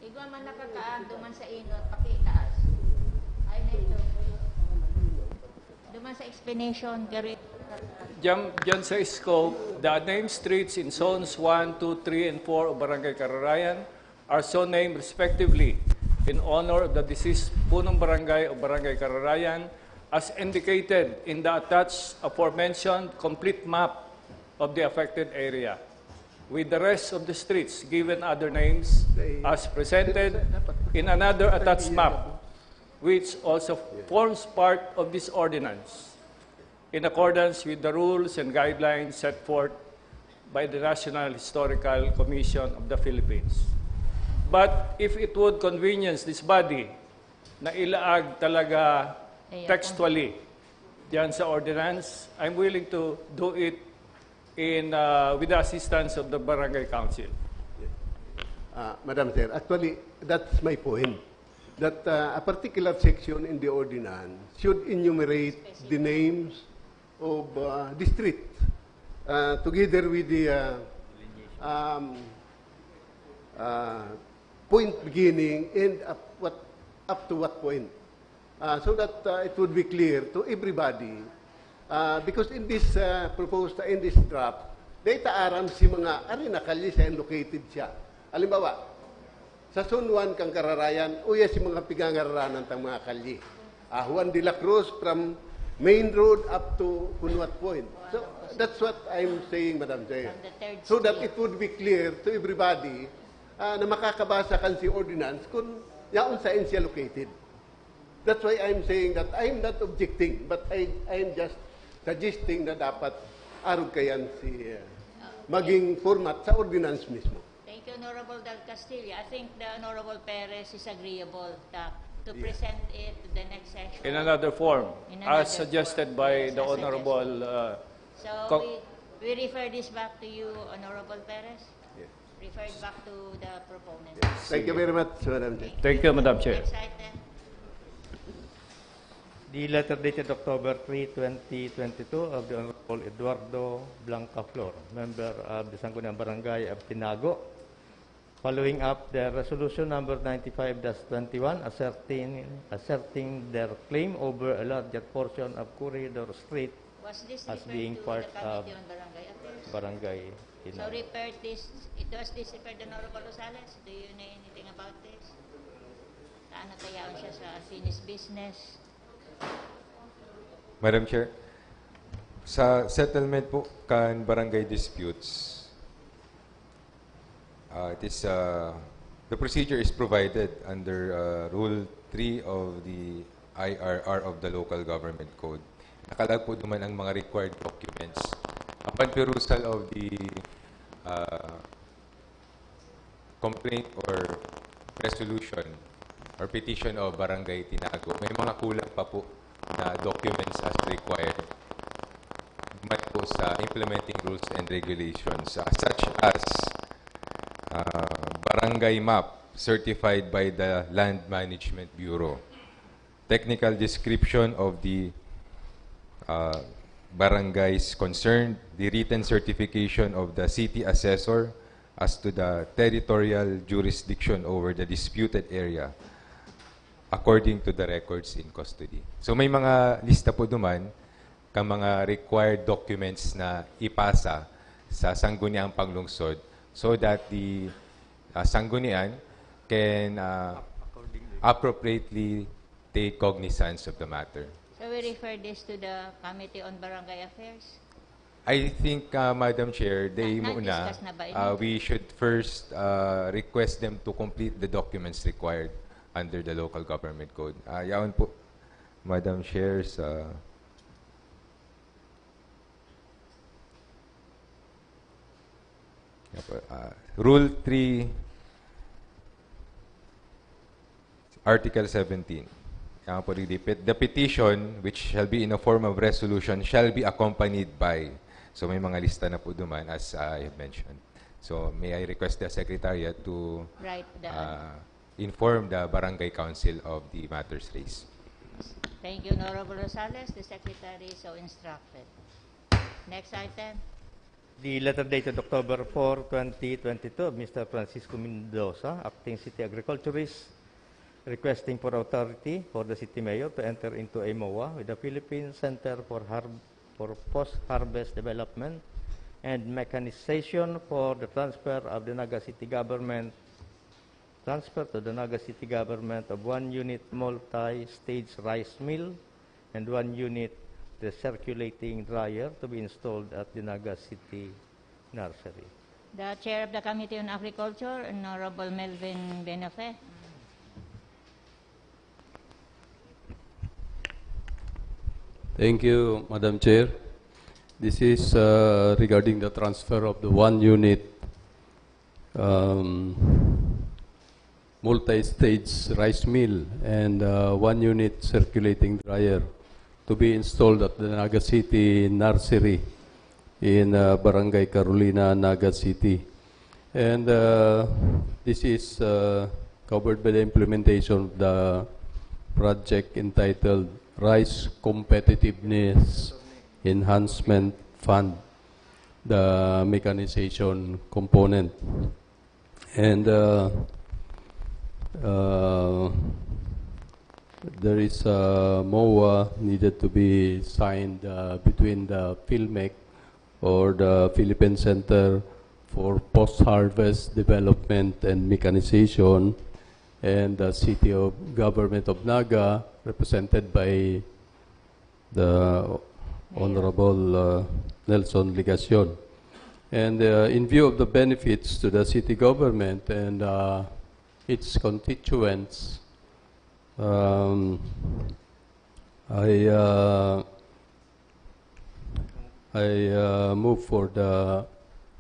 Igwa man nakakaan, duman sa inot, pakitaas. Ay na ito. Duman sa explanation, Gary. Diyan sa scope, the named streets in zones 1, 2, 3, and 4 of Barangay Cararayan are so named respectively in honor of the deceased punong barangay of Barangay Cararayan as indicated in the attached aforementioned complete map of the affected area, with the rest of the streets given other names as presented in another attached map, which also forms part of this ordinance, in accordance with the rules and guidelines set forth by the National Historical Commission of the Philippines. But if it would convenience this body na ilaag talaga textually diyan sa ordinance, I'm willing to do it in with the assistance of the Barangay Council. Madam Chair, actually, that's my point. That a particular section in the ordinance should enumerate the names of the street together with the point beginning and up to what point, so that it would be clear to everybody. Because in this proposed, in this draft, data aram si mga arena kalye siya located siya. Halimbawa, sa Zone 1 kang Cararayan, uya si mga pigangaranan ng mga kalye. Juan de la Cruz from Main Road up to Kunwat Point. So that's what I'm saying, Madam Chair. So that it would be clear to everybody na makakabasa kan si ordinance kung yaon saan siya located. That's why I'm saying that I'm not objecting, but I'm just suggesting na dapat arog kayan si maging format sa ordinance mismo. Thank you, Honorable Del Castillo. I think the Honorable Perez is agreeable to present it to the next session. In another form, as suggested by the Honorable... So we refer this back to you, Honorable Perez? Yes. Refer it back to the proponent. Thank you very much, Madam Chair. Thank you, Madam Chair. Next item. The letter dated October 3, 2022 of the Honorable Eduardo Blanca Flor, member of the Sangguniang Barangay of Tinago, following up the resolution number 95-21 asserting their claim over a larger portion of Corridor Street Was this as referred being to part the of Committee on Barangay Affairs? Barangay So Tinago. was this referred to Honorable Rosales? Do you know anything about this? Kaano tayaon siya sa finished business? Madam Chair, sa settlement po kan barangay disputes, the procedure is provided under Rule 3 of the IRR of the Local Government Code. Nakalag po naman ang mga required documents. Upon perusal of the complaint or resolution or petition of Barangay Tinago, may mga kulang pa po na documents as required mat po sa implementing rules and regulations such as barangay map certified by the Land Management Bureau, technical description of the barangays concerned, the written certification of the city assessor as to the territorial jurisdiction over the disputed area according to the records in custody. So may mga lista po duman kang mga required documents na ipasa sa Sangguniang Panlungsod so that the Sanggunian can appropriately take cognizance of the matter. So we refer this to the Committee on Barangay Affairs? I think, Madam Chair, Na-discuss na ba ito? we should first request them to complete the documents required under the Local Government Code. Yaon po, Madam Chair, sa Rule 3, Article 17. Yaon po, the petition, which shall be in a form of resolution, shall be accompanied by. So may mga lista na po duman, as I have mentioned. So may I request the Secretariat to Right. inform the Barangay Council of the matters raised. Thank you, Honorable Rosales. The Secretary is so instructed. Next item. The letter dated October 4, 2022 of Mr. Francisco Mendoza, Acting City Agriculturist, requesting for authority for the City Mayor to enter into a MOA with the Philippine Center for Post-Harvest Development and Mechanization for the transfer to the Naga City Government of 1 unit multi-stage rice mill and 1 unit the circulating dryer to be installed at the Naga City Nursery. The Chair of the Committee on Agriculture, Honorable Melvin Benafe. Thank you, Madam Chair. This is regarding the transfer of the 1 unit multi-stage rice mill and 1 unit circulating dryer to be installed at the Naga City Nursery in Barangay Carolina, Naga City. And this is covered by the implementation of the project entitled Rice Competitiveness Enhancement Fund, the mechanization component. And there is a MOA needed to be signed between the PhilMec or the Philippine Center for Post-Harvest Development and Mechanization and the City Government of Naga, represented by the Honorable Nelson Ligacion. And in view of the benefits to the city government and its constituents, I move for the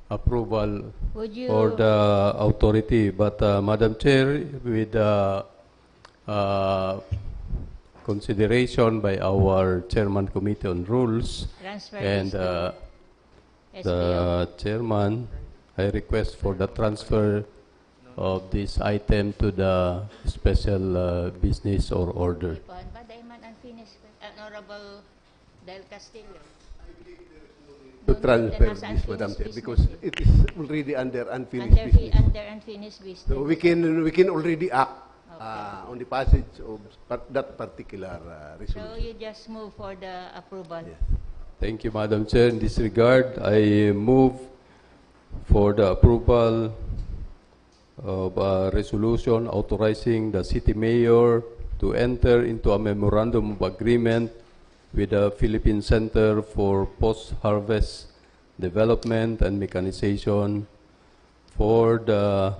approval or the authority. But Madam Chair, with consideration by our Chairman Committee on Rules Transfer and the Chairman, I request for the transfer of this item to the special business or order. Honorable Del Castillo. To No, transfer then as this, Madam unfinished Chair, business because eh. it is already under unfinished business. Under unfinished business. So we can already act on the passage of that particular So resolution. you just move for the approval. Yes. Thank you, Madam Chair. In this regard, I move for the approval of a resolution authorizing the city mayor to enter into a memorandum of agreement with the Philippine Center for Post-Harvest Development and Mechanization for the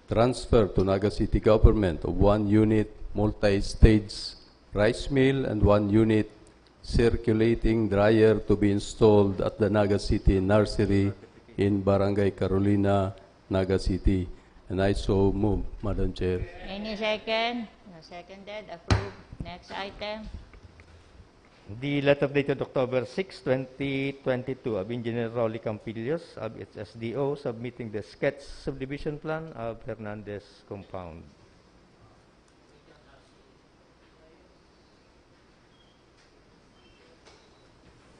transfer to Naga City Government of 1 unit multi-stage rice mill and 1 unit circulating dryer to be installed at the Naga City Nursery in Barangay Carolina, Naga City. And I so move, Madam Chair. Any second? No, seconded. Approved. Next item. The letter dated October 6, 2022 of Engineer Rolly Campillos of its SDO submitting the sketch subdivision plan of Hernandez Compound.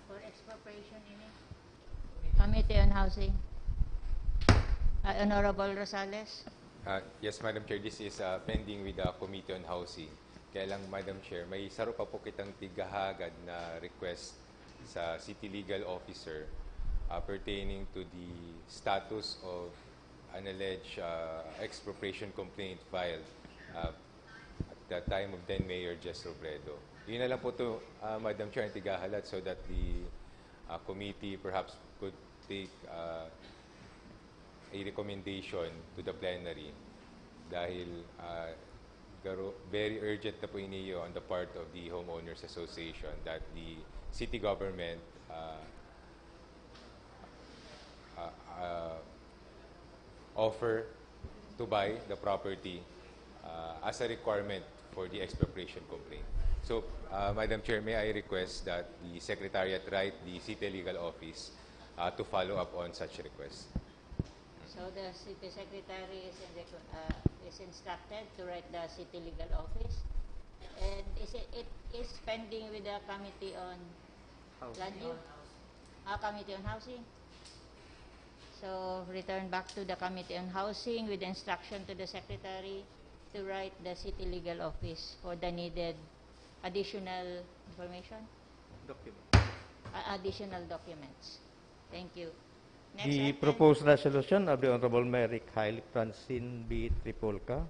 For expropriation, ini. Committee on Housing. Honorable Rosales. Yes, Madam Chair, this is pending with the Committee on Housing. Kaya lang, Madam Chair, may saro pa po kitang tigahagad na request sa City Legal Officer pertaining to the status of an alleged expropriation complaint filed at the time of then Mayor Jess Robredo. Yun na lang po ito, Madam Chair, ang tigahalat so that the committee perhaps could take a recommendation to the plenary dahil very urgent na po iniyo on the part of the Homeowners Association that the city government offer to buy the property as a requirement for the expropriation complaint. So, Madam Chair, may I request that the Secretariat write the City Legal Office to follow up on such request. So the City Secretary is instructed to write the City Legal Office. And it is pending with the Committee on Land Use? Committee on Housing. So return back to the Committee on Housing with instruction to the Secretary to write the City Legal Office for the needed additional information? Additional documents. Thank you. Next The item. proposed resolution of the Honorable Mary Haile Francine B. Tripolca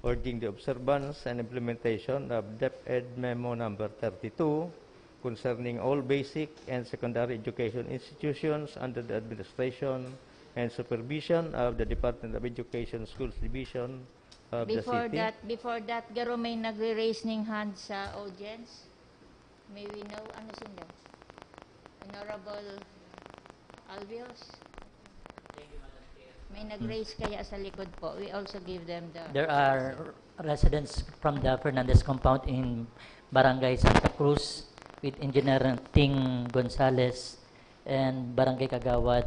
urging the observance and implementation of DepEd Memo Number 32 concerning all basic and secondary education institutions under the administration and supervision of the Department of Education Schools Division of the city. Before that, garo may nagre-raise ning hand sa audience. May we know ano sila? Honorable Albios? May nag-raise kaya sa likod po. We also give them the... There are residents from the Fernandez compound in Barangay Santa Cruz with Engineer Ting Gonzalez and Barangay Kagawad,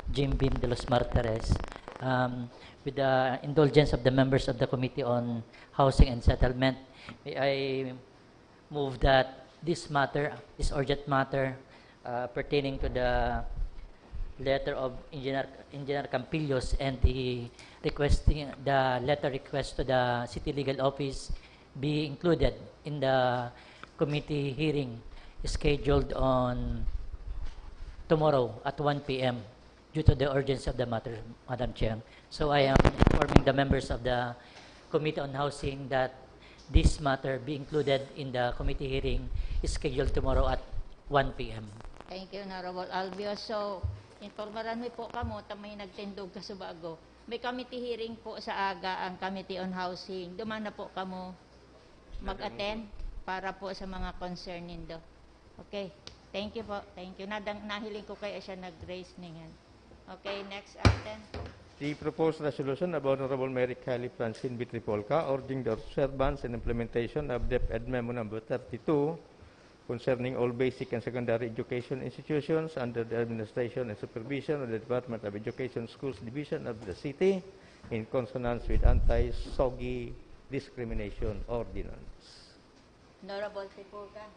Jim Bim de los Martires. With the indulgence of the members of the Committee on Housing and Settlement, may I move that this matter, this urgent matter pertaining to the letter of Engineer Campillos and the letter request to the City Legal Office be included in the committee hearing scheduled on tomorrow at 1 p.m. due to the urgency of the matter, Madam Chair. So I am informing the members of the Committee on Housing that this matter be included in the committee hearing scheduled tomorrow at 1 p.m. Thank you, Honorable Albios. So, informaran mo po kamo, tamay nagtindog ka sa bago. May committee hearing po sa aga ang Committee on Housing. Duman na po kamo mag-attend para po sa mga concern nindo. Okay. Thank you po. Thank you. Nahiling ko kaya siya nag-raise ningan. Okay, next item. The proposed resolution of Honorable Mary Haile Francine B. Tripolca urging the observance and implementation of DepEd Memo Number 32 concerning all basic and secondary education institutions under the administration and supervision of the Department of Education Schools Division of the city in consonance with Anti-SOGI Discrimination Ordinance. Honorable Tripolca.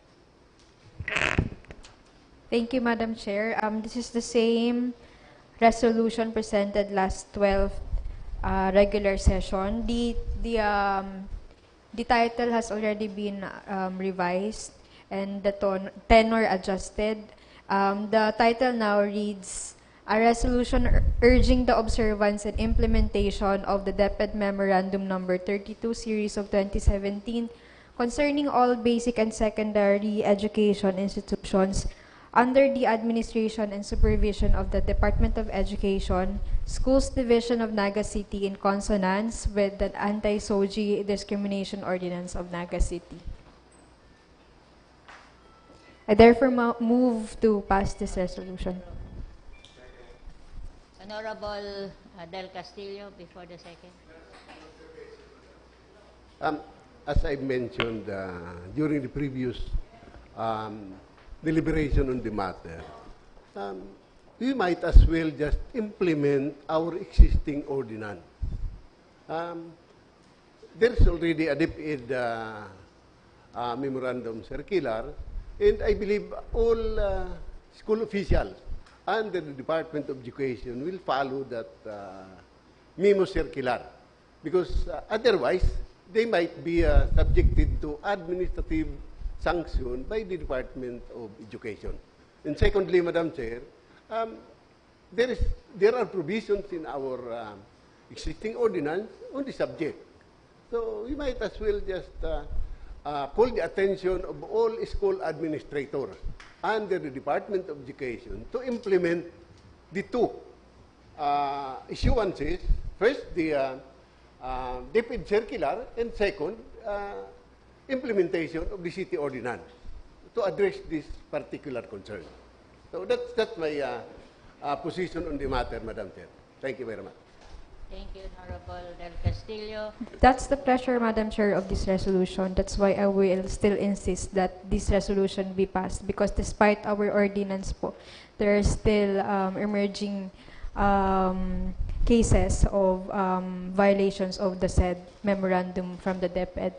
Thank you, Madam Chair. This is the same resolution presented last 12th regular session. The title has already been revised and the tenor adjusted. The title now reads, "A resolution urging the observance and implementation of the DepEd Memorandum Number 32 Series of 2017 concerning all basic and secondary education institutions under the administration and supervision of the Department of Education, Schools Division of Naga City in consonance with the Anti-SOGI Discrimination Ordinance of Naga City." I therefore move to pass this resolution. Honorable Del Castillo, before the second. As I mentioned during the previous deliberation on the matter, we might as well just implement our existing ordinance. There's already a DepEd memorandum circular, and I believe all school officials under the Department of Education will follow that memo circular, because otherwise they might be subjected to administrative sanction by the Department of Education. And secondly, Madam Chair, there are provisions in our existing ordinance on the subject. So we might as well just call the attention of all school administrators under the Department of Education to implement the two issuances. First, the DepEd circular, and second, implementation of the city ordinance to address this particular concern. So that's my position on the matter, Madam Chair. Thank you very much. Thank you, Honorable Del Castillo. That's the pleasure, Madam Chair, of this resolution. That's why I will still insist that this resolution be passed, because despite our ordinance po, there are still emerging cases of violations of the said memorandum from the DepEd.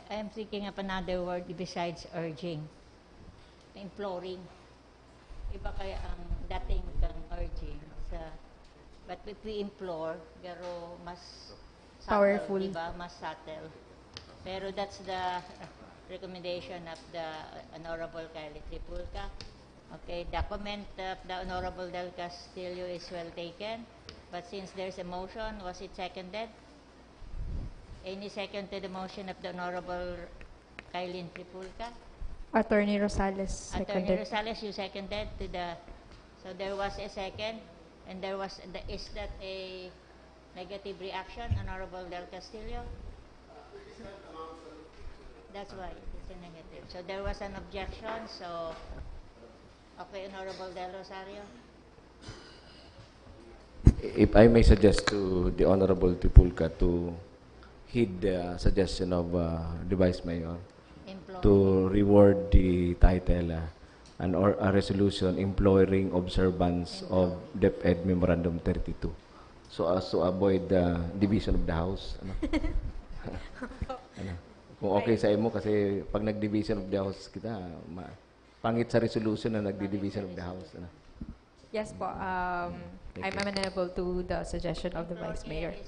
I am thinking of another word besides urging. Imploring. Iba kaya ang dating kang urging sa... But if we implore, pero mas powerful, diba? Mas subtle. Pero that's the recommendation of the Honorable Kylie Tripulca. Okay, the comment of the Honorable Del Castillo is well taken. But since there's a motion, was it seconded? Any second to the motion of the Honorable Kylie Tripulca? Attorney Rosales seconded. Attorney Rosales, you seconded to the... So there was a second. And there was, is that a negative reaction, Honorable Del Castillo? That's why, it's a negative. So there was an objection, so, okay, Honorable Del Rosario? If I may suggest to the Honorable Tipulca to heed the suggestion of the Vice Mayor to reward the title a resolution imploring observance of DepEd Memorandum 32, so as to avoid the division of the House. Kung okay sa imo, kasi pag nag-division of the House kita, pangit sa resolution na nag-division of the House. Yes po. I'm amenable to the suggestion of the Vice Mayor.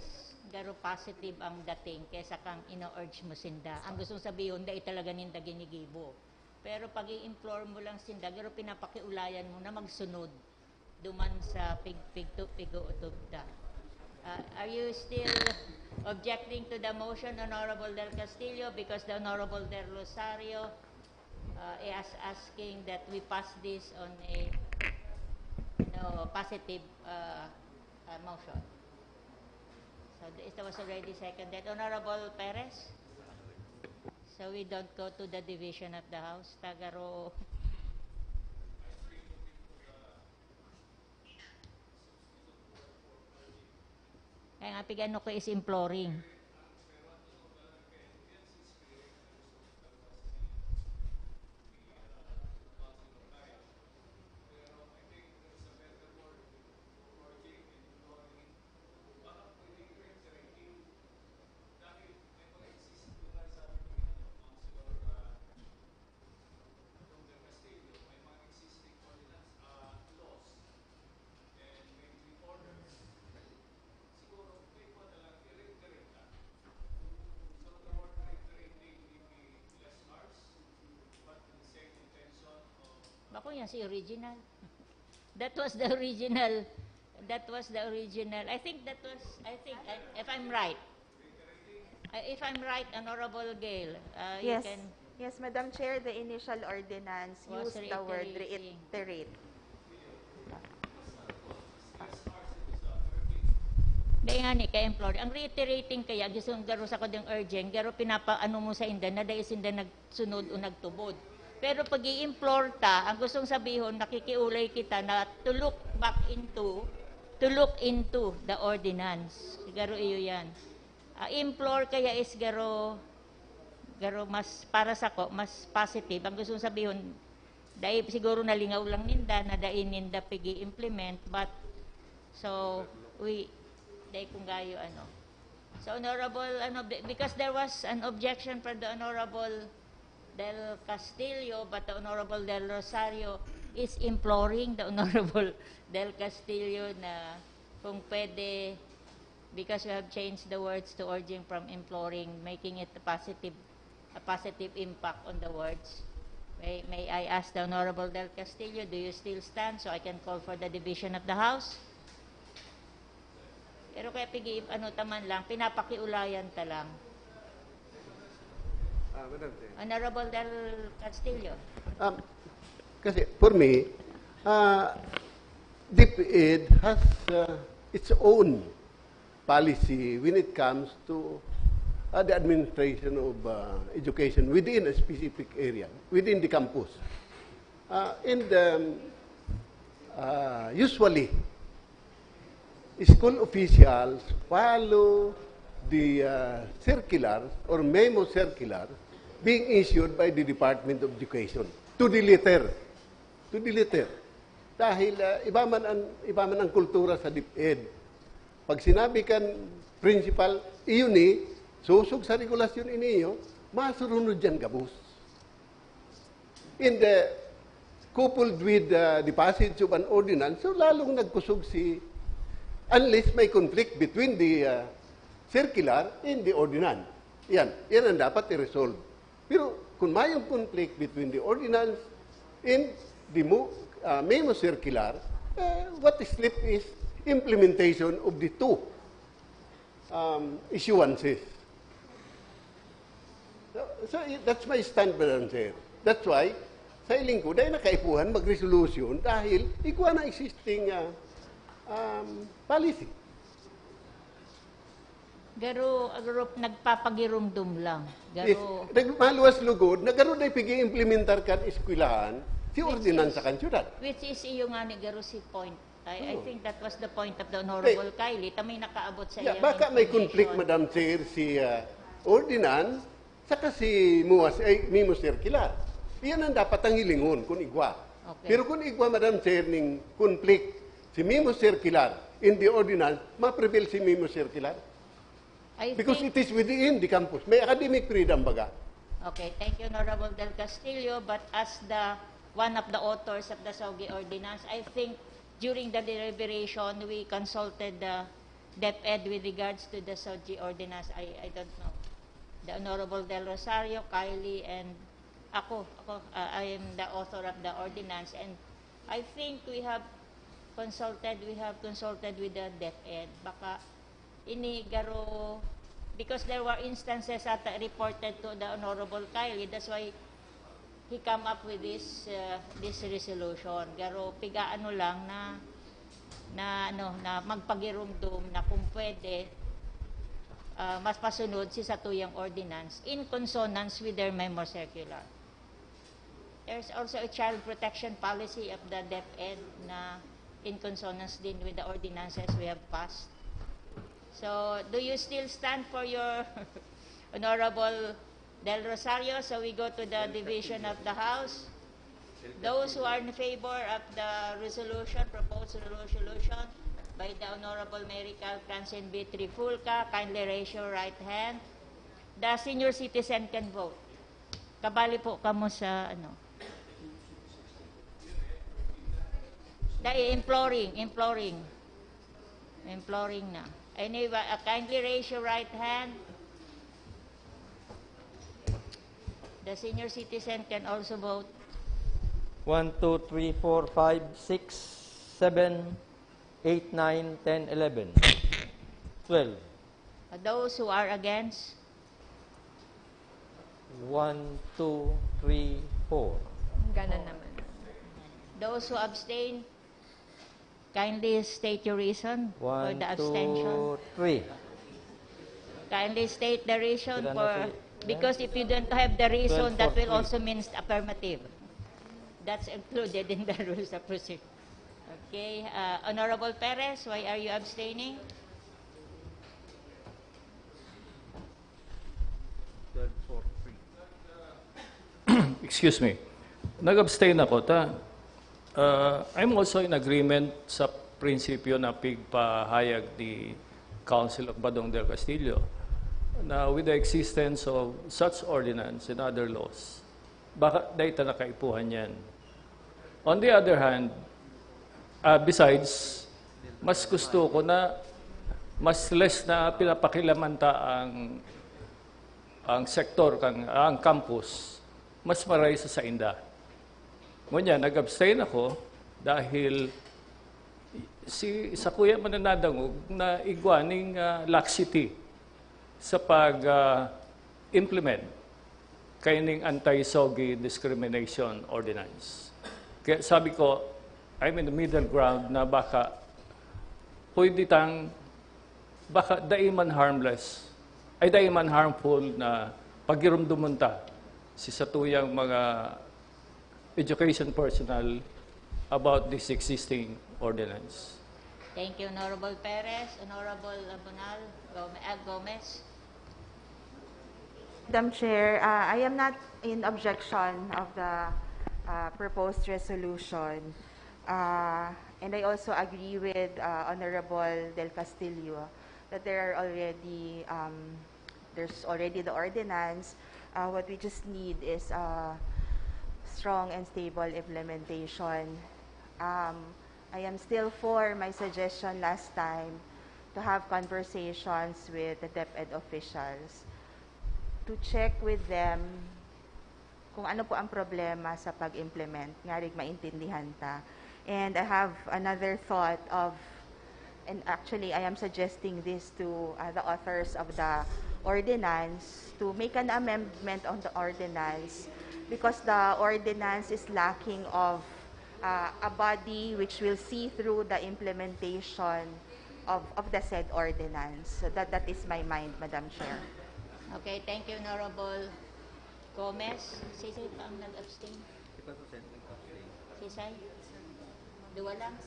Garo positive ang dating kesa kang ino-urge mo sinda. Ang gustong sabihin, dahil talaga ninda ginigibo. Pero pag i-implore mo lang sinda, pero pinapakiulayan mo na magsunod duman sa pig-pigo-utubda. Are you still objecting to the motion, Honorable Del Castillo, because the Honorable Del Rosario is asking that we pass this on a positive motion? So this was already seconded. Honorable Perez? So we don't go to the division of the House. Tagaro. Kaya nga pigano ko is imploring. ko yan, si original. That was the original. That was the original. I think, if I'm right. If I'm right, Honorable Gail, you Yes. can... Yes, Madam Chair, the initial ordinance Was used the word reiterating. reiterate. Dahil nga ni, ka-employer. Ang reiterating kaya, gusto garo sa kodeng urgent, garo pinapaano mo sa inda, na dahil sinda nagsunod o nagtubod. Pero pag i-implore ta, ang gustong sabihin, nakikiulay kita na to look into the ordinance. Garo iyo yan. Implore kaya is garo mas, para sa ko, mas positive. Ang gustong sabihin, dahil siguro nalingaw lang ninda, na dahil ninda pigi-implement, but, so, dahil kung gayo, So, Honorable, because there was an objection from the Honorable Del Castillo, but the Honorable Del Rosario is imploring the Honorable Del Castillo na kung pwede, because we have changed the words to urging from imploring, making it a positive impact on the words. May I ask the Honorable Del Castillo, do you still stand so I can call for the division of the House? Pero kaya taman lang, pinapakiulayan ta lang. Madam Chair. Honorable Del Castillo. Kasi, for me, DepEd has its own policy when it comes to the administration of education within a specific area, within the campus. Usually, school officials follow the circulars or memo circulars being issued by the Department of Education to the letter. Dahil iba man ang kultura sa DepEd. Pag sinabi kan principal, iyon susog sa regulasyon iniyo, masurunod dyan gabus. In the coupled with the passage of an ordinance, so lalong nagkusog unless may conflict between the circular and the ordinance. Yan ang dapat i-resolve. Pero kung mayroong conflict between the ordinance and the memo circular, what is left is implementation of the two issuances. So that's my stand, Madam Chair. That's why, sa iling ko, dahil nakaipuhan mag-resolution dahil ikuha na existing policy. Garo nagpapagirumdum lang. Garo Maluwas lugod, nagaro na ipigi-implementar kan eskwelahan, si ordinansa kan syudad. Which is iyo nga ni garo si point. I think that was the point of the Honorable Kylie. Tamay nakaabot sa iyang Baka may conflict, Madam Chair, si ordinance saka si memo circular. Iyan ang dapat ang hilingon kung igwa. Okay. Pero kung igwa, Madam Chair, ning conflict si memo circular in the ordinance, ma-prevail si memo circular. Because it is within the campus. May academic freedom baga. Okay, thank you, Honorable Del Castillo. But as one of the authors of the SOGI ordinance, I think during the deliberation, we consulted the DepEd with regards to the SOGI ordinance. I don't know. The Honorable Del Rosario, Kylie, and ako, I am the author of the ordinance. And I think we have consulted with the DepEd. Baka inigaro, because there were instances that reported to the Honorable Kylie. That's why he come up with this resolution. Garo pigaano lang na magpagirumdum na kung pwede mas pasunod sa tuyang ordinance in consonance with their memo circular. There's also a child protection policy of the DepEd na in consonance din with the ordinances we have passed. So, do you still stand for your Honorable Del Rosario? So we go to the division of the House. Those who are in favor of the resolution, proposed resolution by the Honorable Mary Cal Francine B. Trifulca, kindly raise your right hand. The senior citizen can vote. Kabali po kamo sa imploring na. Anyway, kindly raise your right hand. The senior citizen can also vote. 1, 2, 3, 4, 5, 6, 7, 8, 9, 10, 11, 12. Those who are against? 1, 2, 3, 4. Ganon naman. Those who abstain, kindly state your reason for 1, the abstention. 2, 3. Kindly state the reason Sila na for, si- because if you don't have the reason, 12 that for will 3. also mean affirmative. That's included in the rules of procedure. Okay, Honorable Perez, why are you abstaining? 12 for 3. Excuse me. Nag-abstain ako. I'm also in agreement sa prinsipyo na pigpahayag ni Council of Badong del Castillo na with the existence of such ordinance and other laws, baka dahita na kaipuhan yan. On the other hand, besides, mas gusto ko na mas less na pinapakilamanta ang sektor, ang campus, mas maray sa inda. Ngunyan, nag-abstain ako dahil sa kuya mananadangog na igwaning laxity sa pag-implement kaining anti-SOGI discrimination ordinance. Kaya sabi ko, I'm in the middle ground na baka pwede baka daiman harmless, ay daiman harmful na pagirumdumunta si satuyang mga education personnel about this existing ordinance. Thank you, Honorable Perez. Honorable Bonal Gomez. Madam Chair, I am not in objection of the proposed resolution. And I also agree with Honorable Del Castillo that there's already the ordinance. What we just need is strong and stable implementation. I am still for my suggestion last time to have conversations with the DepEd officials to check with them kung ano po ang problema sa pag-implement, nga rin maintindihan ta. And I have another thought of, and actually I am suggesting this to the authors of the ordinance to make an amendment on the ordinance because the ordinance is lacking of a body which will see through the implementation of the said ordinance. So that is my mind, Madam Chair. Okay, thank you, Honorable Gomez. Sisay pa ang nag-abstain? Sisay? Dua lang?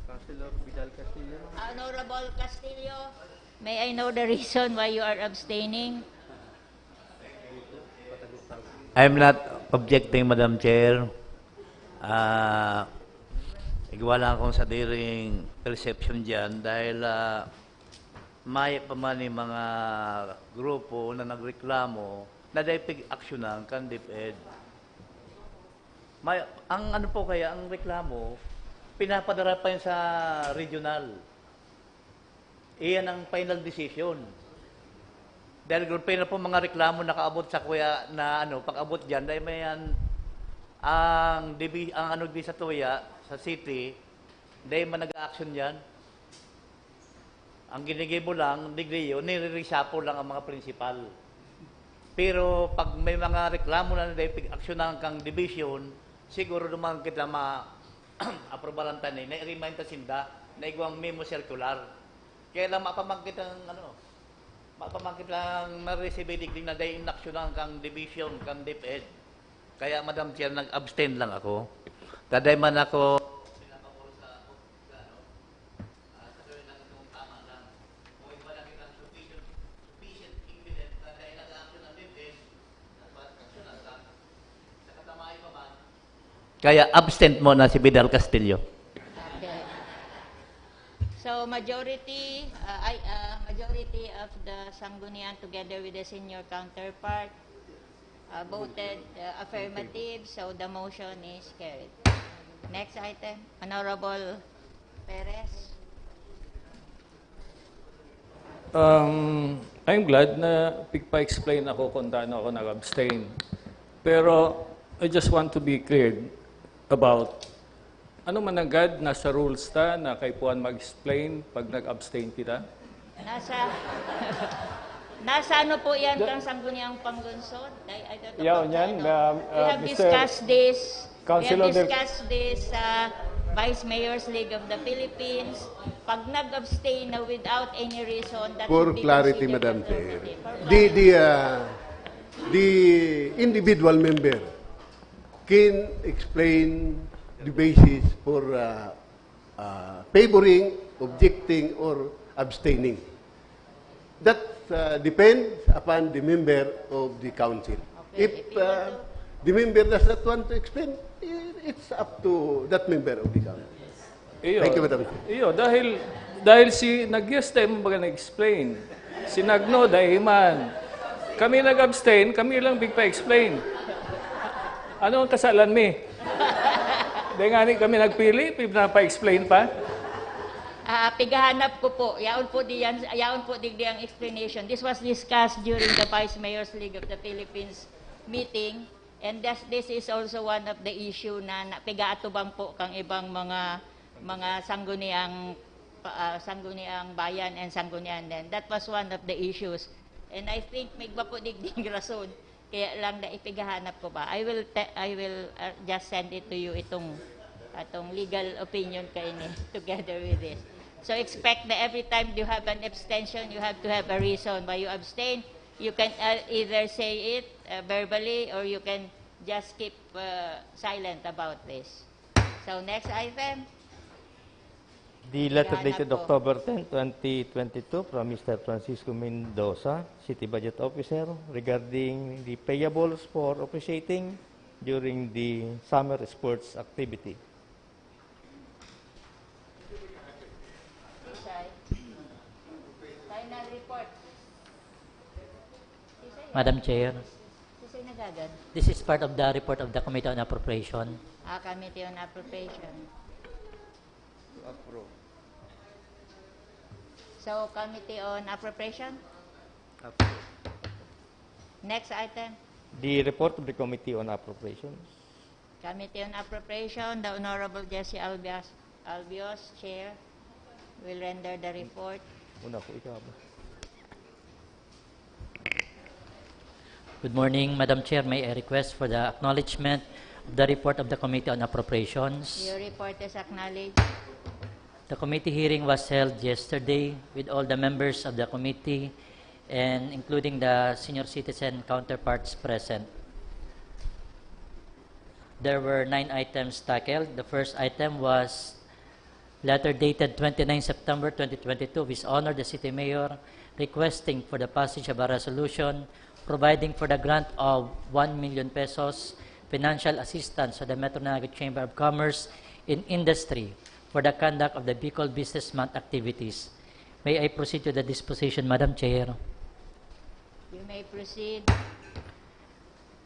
Councilor Vidal Castillo. Honorable Castillo, may I know the reason why you are abstaining? I'm not objecting, Madam Chair. Igawa lang akong sa diring perception dyan dahil may pa man yung mga grupo na nagreklamo na daipig aksyonan kan DepEd. Ang ano po kaya, ang reklamo, pinapadara pa yun sa regional. Iyan ang final decision. Dahil grupo na po mga reklamo nakaabot sa kuya na pag-abot dyan, dahil may yan, ang di sa tuya, sa city, dahil man nag-action dyan. Ang ginigibo lang, digriyo, nire-resapo lang ang mga principal. Pero pag may mga reklamo na pag-action ng kang division, siguro naman kita ma-aprobalan tayo na-remind ta sinda na igwang memo circular. Kaya lang mapamangkit ang mapamangkit lang na-receive digling na dahil inaksyon ng kang division, kang DepEd. Kaya Madam Chair, nag-abstain lang ako. Taday man ako kaya absent mo na si Vidal Castillo. Okay. So majority of the Sangguniang together with the senior counterpart voted affirmative, so the motion is carried. Next item, Honorable Perez. I'm glad na pigpa-explain ako kung paano ako nag-abstain. Pero I just want to be clear. about ano man agad nasa rules ta na kay puan mag-explain pag nag-abstain kita? Nasa ano po yan kang Sangguniang Panlungsod? I don't know. Yeah, yan. We have discussed this. Councilor We have discussed this Vice Mayor's League of the Philippines. Pag nag-abstain na without any reason, that For should be clarity, considered Madam affirmative. Chair, the individual member can explain the basis for favoring, objecting, or abstaining. That depends upon the member of the council. Okay, If the member does not want to explain, it's up to that member of the council. Thank you, Madam. Iyo, dahil si nag-yes tayo mo baga nag-explain. Si Nagno, dahil man. Kami nag-abstain, kami lang big pa-explain. Ano ang kasalan mi? Dahil nga kami nagpili, pa-explain pa. Pigahanap ko po. Yaon po di ang explanation. This was discussed during the Vice Mayor's League of the Philippines meeting, and this is also one of the issue na pigaatubang po kang ibang mga sangguniang bayan and sanggunian din. That was one of the issues. And I think may iba po digding rason. Kaya lang na ipigahanap ko ba. I will just send it to you atong legal opinion kaini together with this. So expect that every time you have an abstention, you have to have a reason why you abstain. You can either say it verbally or you can just keep silent about this. So next item. The letter dated October 10, 2022 from Mr. Francisco Mendoza, City Budget Officer, regarding the payables for officiating during the summer sports activity. Final report. Madam Chair, this is part of the report of the Committee on Appropriation. Committee on Appropriation. Approve. So, Committee on Appropriation? Next item. The report of the Committee on Appropriations. Committee on Appropriation, the Honorable Jesse Albios, Chair, will render the report. Una ko ikaw. Good morning, Madam Chair. May I request for the acknowledgement of the report of the Committee on Appropriations? Your report is acknowledged. The committee hearing was held yesterday with all the members of the committee and including the senior citizen counterparts present. There were 9 items tackled. The first item was letter dated 29 September 2022, which honored the City Mayor requesting for the passage of a resolution providing for the grant of 1 million pesos financial assistance to the Metro Naga Chamber of Commerce in Industry for the conduct of the Bicol Business Month activities. May I proceed to the disposition, Madam Chair? You may proceed.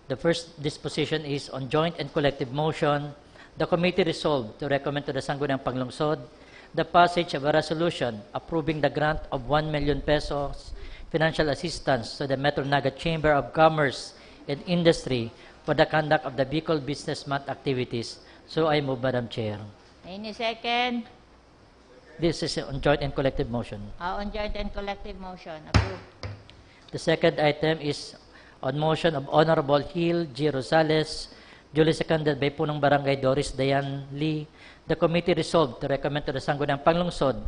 The first disposition is on joint and collective motion. The committee resolved to recommend to the Sangguniang Panlungsod the passage of a resolution approving the grant of 1 million pesos financial assistance to the Metro Naga Chamber of Commerce and Industry for the conduct of the Bicol Business Month activities. So I move, Madam Chair. Any second? This is on joint and collective motion. On joint and collective motion. Approved. The second item is on motion of Honorable Hill G. Rosales, duly seconded by Punong Barangay Doris Dayan Lee. The committee resolved to recommend to the Sangguniang Panlungsod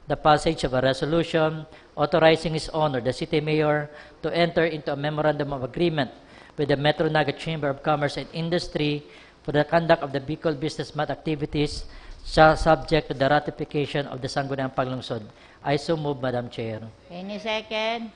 the passage of a resolution authorizing His Honor, the City Mayor, to enter into a memorandum of agreement with the Metro Naga Chamber of Commerce and Industry for the conduct of the Bicol Business Month activities subject to the ratification of the Sangguniang Panlungsod. I so move, Madam Chair. Any second?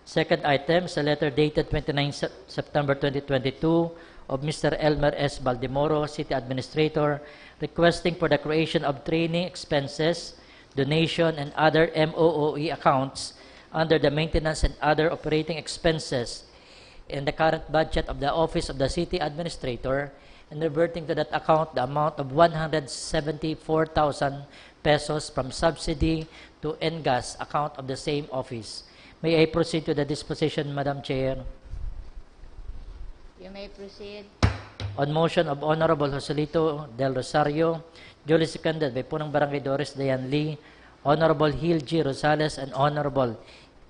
Second item is a letter dated 29 September 2022 of Mr. Elmer S. Baldemoro, City Administrator, requesting for the creation of training expenses, donation, and other MOOE accounts under the maintenance and other operating expenses in the current budget of the Office of the City Administrator, and reverting to that account the amount of 174,000 pesos from subsidy to NGAS account of the same office. May I proceed to the disposition, Madam Chair? You may proceed. On motion of Honorable Joselito Del Rosario, duly seconded by Punong Barangay Doris Dayan Lee, Honorable Hil G. Rosales, and Honorable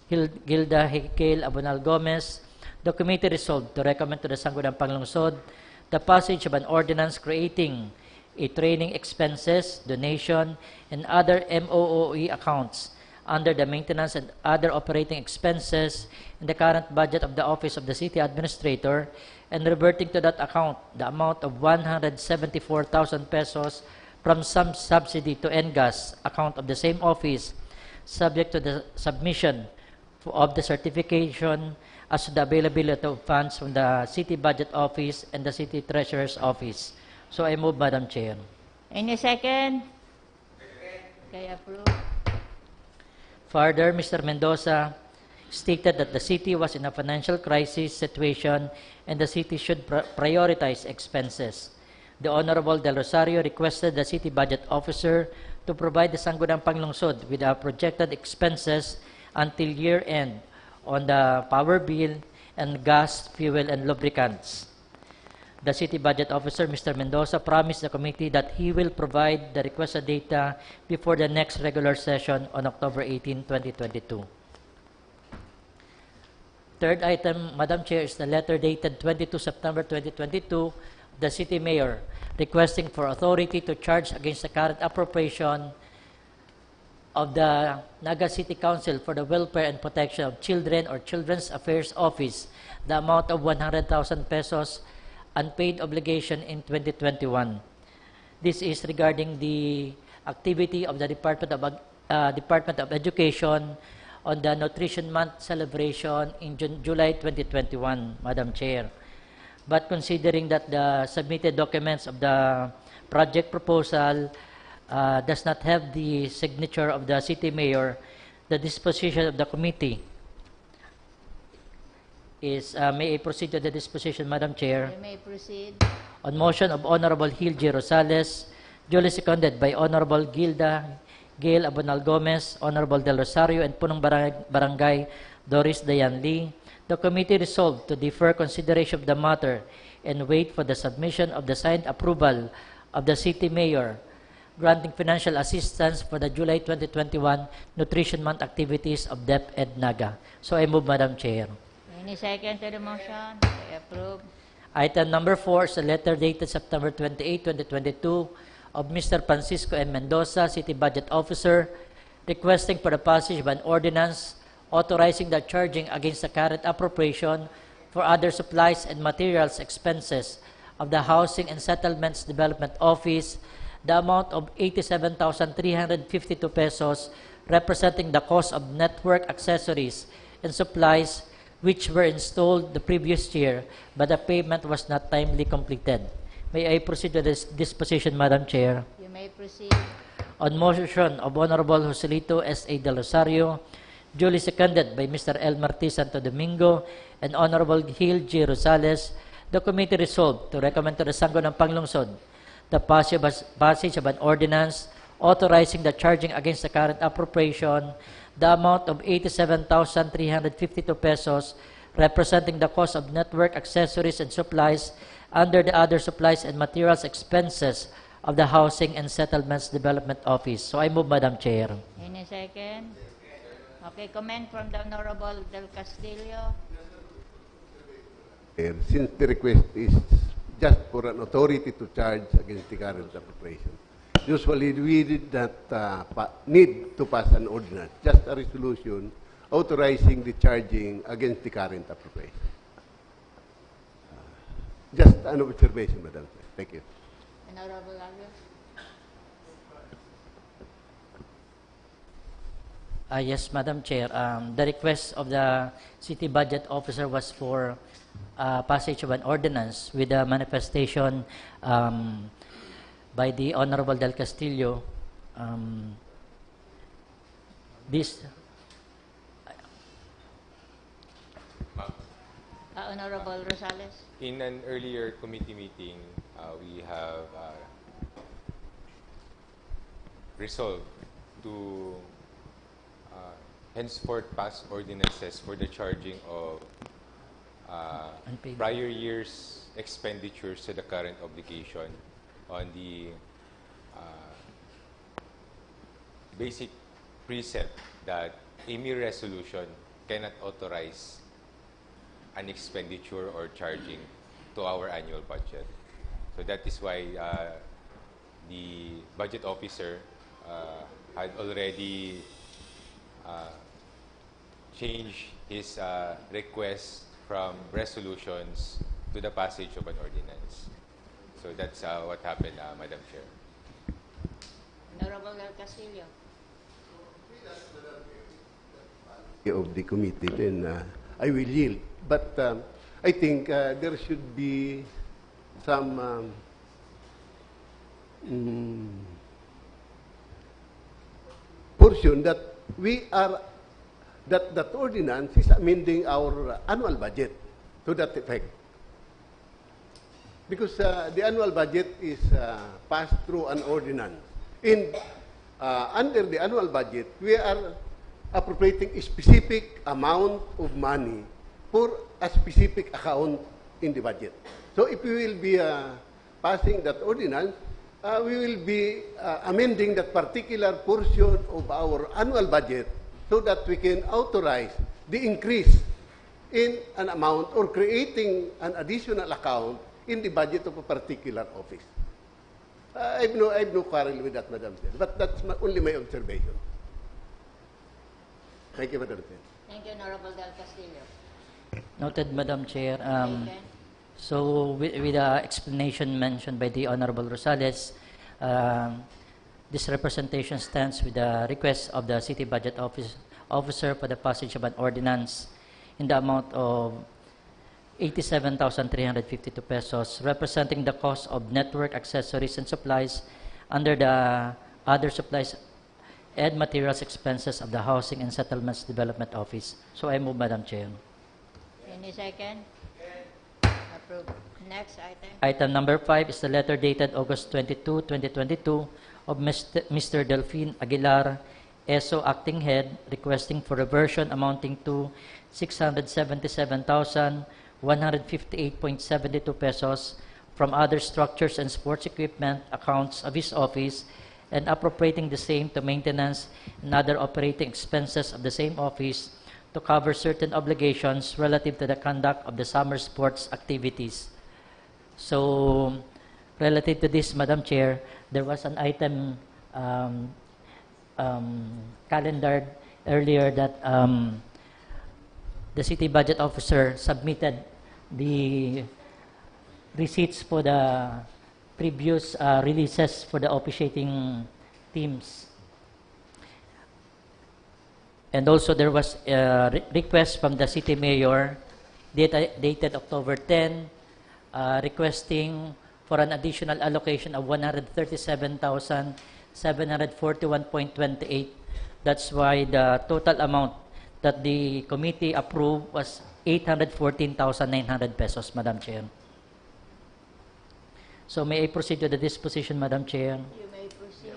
Gilda Hikil Abonal Gomez, the committee resolved to recommend to the Sangguniang Panlungsod the passage of an ordinance creating a training expenses, donation, and other MOOE accounts under the maintenance and other operating expenses in the current budget of the Office of the City Administrator, and reverting to that account the amount of 174,000 pesos from some subsidy to NGAS account of the same office, subject to the submission of the certification as to the availability of funds from the City Budget Office and the City Treasurer's Office. So I move, Madam Chair. Any second? Okay, approve. Further, Mr. Mendoza stated that the city was in a financial crisis situation and the city should prioritize expenses. The Honorable Del Rosario requested the City Budget Officer to provide the Sangguniang Panlungsod with the projected expenses until year-end on the power bill and gas, fuel, and lubricants. The City Budget Officer, Mr. Mendoza, promised the committee that he will provide the requested data before the next regular session on October 18, 2022. Third item, Madam Chair, is the letter dated 22 September 2022, the City Mayor, requesting for authority to charge against the current appropriation of the Naga City Council for the Welfare and Protection of Children or Children's Affairs Office the amount of 100,000 pesos unpaid obligation in 2021. This is regarding the activity of the Department of Education on the Nutrition Month celebration in July 2021, Madam Chair. But considering that the submitted documents of the project proposal does not have the signature of the City Mayor, the disposition of the committee is, may I proceed to the disposition, Madam Chair? You may proceed. On motion of Honorable Hil G. Rosales, duly seconded by Honorable Gilda Gail Abonal Gomez, Honorable Del Rosario, and Punong Barangay Doris Dayan Lee, the committee resolved to defer consideration of the matter and wait for the submission of the signed approval of the City Mayor granting financial assistance for the July 2021 Nutrition Month activities of DepEd Naga. So I move, Madam Chair. Any second to the motion? Okay, approve. Item number 4 is a letter dated September 28, 2022 of Mr. Francisco M. Mendoza, City Budget Officer, requesting for the passage of an ordinance authorizing the charging against the current appropriation for other supplies and materials expenses of the Housing and Settlements Development Office the amount of 87,352 pesos, representing the cost of network accessories and supplies which were installed the previous year, but the payment was not timely completed. May I proceed to this disposition, Madam Chair? You may proceed. On motion of Honorable Joselito S.A. Del Rosario, duly seconded by Mr. L. Marti Santo Domingo and Honorable Hil G. Rosales, the committee resolved to recommend to the Sangguniang Panlungsod the passage of an ordinance authorizing the charging against the current appropriation the amount of 87,352 pesos, representing the cost of network accessories and supplies under the other supplies and materials expenses of the Housing and Settlements Development Office. So I move, Madam Chair. Any second? Okay, comment from the Honorable Del Castillo. Since the request is just for an authority to charge against the current appropriation, usually we did not need to pass an ordinance, just a resolution authorizing the charging against the current appropriation. Just an observation, Madam Chair. Thank you. Honorable Arias. Yes, Madam Chair. The request of the City Budget Officer was for passage of an ordinance with a manifestation by the Honorable Del Castillo. Honorable Rosales. In an earlier committee meeting, we have resolved to henceforth pass ordinances for the charging of Unpaid. prior year's expenditures to the current obligation on the basic precept that a mere resolution cannot authorize an expenditure or charging to our annual budget. So that is why the budget officer had already changed his request from resolutions to the passage of an ordinance. So that's what happened, Madam Chair. Honorable Del Castillo. Of the committee, then I will yield. But I think there should be some portion that we are that ordinance is amending our annual budget to that effect. Because the annual budget is passed through an ordinance. Under the annual budget, we are appropriating a specific amount of money for a specific account in the budget. So if we will be passing that ordinance, we will be amending that particular portion of our annual budget so that we can authorize the increase in an amount or creating an additional account in the budget of a particular office. I have no quarrel with that, Madam Chair, but that's only my observation. Thank you, Madam Chair. Thank you, Honorable Del Castillo. Noted, Madam Chair. Taken. So with the explanation mentioned by the Honorable Rosales, this representation stands with the request of the City Budget Officer for the passage of an ordinance in the amount of 87,352 pesos, representing the cost of network accessories and supplies under the other supplies and materials expenses of the Housing and Settlements Development Office. So I move, Madam Chair. Any second? Approved. Next item. Item number 5 is the letter dated August 22, 2022 of Mr. Delphine Aguilar, ESO Acting Head, requesting for reversion amounting to 677,158.72 pesos from other structures and sports equipment accounts of his office and appropriating the same to maintenance and other operating expenses of the same office to cover certain obligations relative to the conduct of the summer sports activities. So, relative to this, Madam Chair, there was an item calendared earlier that the City Budget Officer submitted the receipts for the previous releases for the officiating teams. And also there was a request from the City Mayor dated October 10, requesting for an additional allocation of 137,741.28. That's why the total amount that the committee approved was 814,900 pesos, Madam Chair. So may I proceed to the disposition, Madam Chair? You may proceed.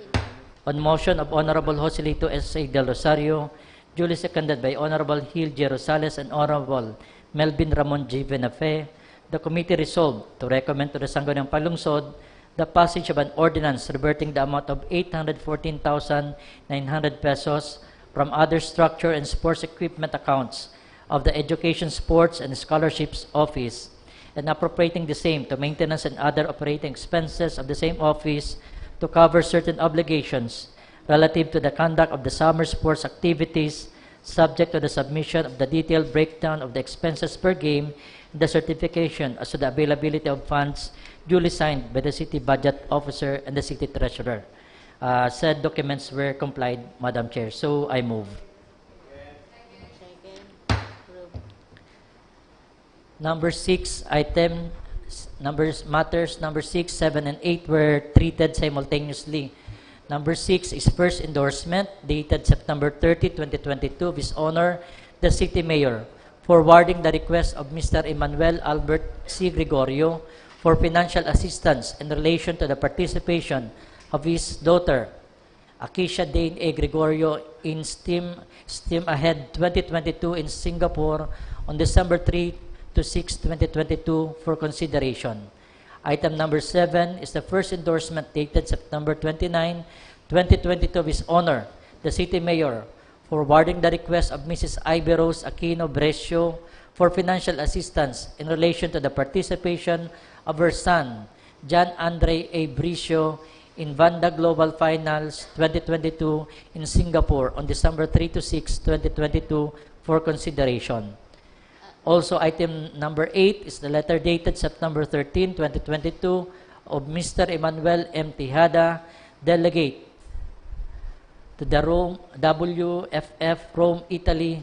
On motion of Honorable Joselito S.A. Del Rosario, duly seconded by Honorable Gil J. Rosales and Honorable Melvin Ramon G. Benafe, the committee resolved to recommend to the Sangguniang Panlungsod the passage of an ordinance reverting the amount of 814,900 pesos from other structure and sports equipment accounts of the Education, Sports, and Scholarships Office and appropriating the same to maintenance and other operating expenses of the same office to cover certain obligations relative to the conduct of the summer sports activities, subject to the submission of the detailed breakdown of the expenses per game and the certification as to the availability of funds duly signed by the City Budget Officer and the City Treasurer. Said documents were complied, Madam Chair. So I move. Second. Approved. Number 6, matters number 6, 7, and 8 were treated simultaneously. Number 6 is first endorsement dated September 30, 2022 of His Honor, the City Mayor, forwarding the request of Mr. Emmanuel Albert C. Gregorio for financial assistance in relation to the participation of his daughter, Akisha Dane A. Gregorio, in STEAM Ahead 2022 in Singapore on December 3, 6, 2022 for consideration. Item number 7 is the first endorsement dated September 29, 2022 with honor the City Mayor forwarding the request of Mrs. Ivy Rose Aquino Brescio for financial assistance in relation to the participation of her son, John Andre A. Brescio, in Vanda Global Finals 2022 in Singapore on December 3 to 6, 2022 for consideration. Also, item number 8 is the letter dated September 13, 2022 of Mr. Emmanuel M. Tejada, Delegate to the Rome, WFF Rome, Italy,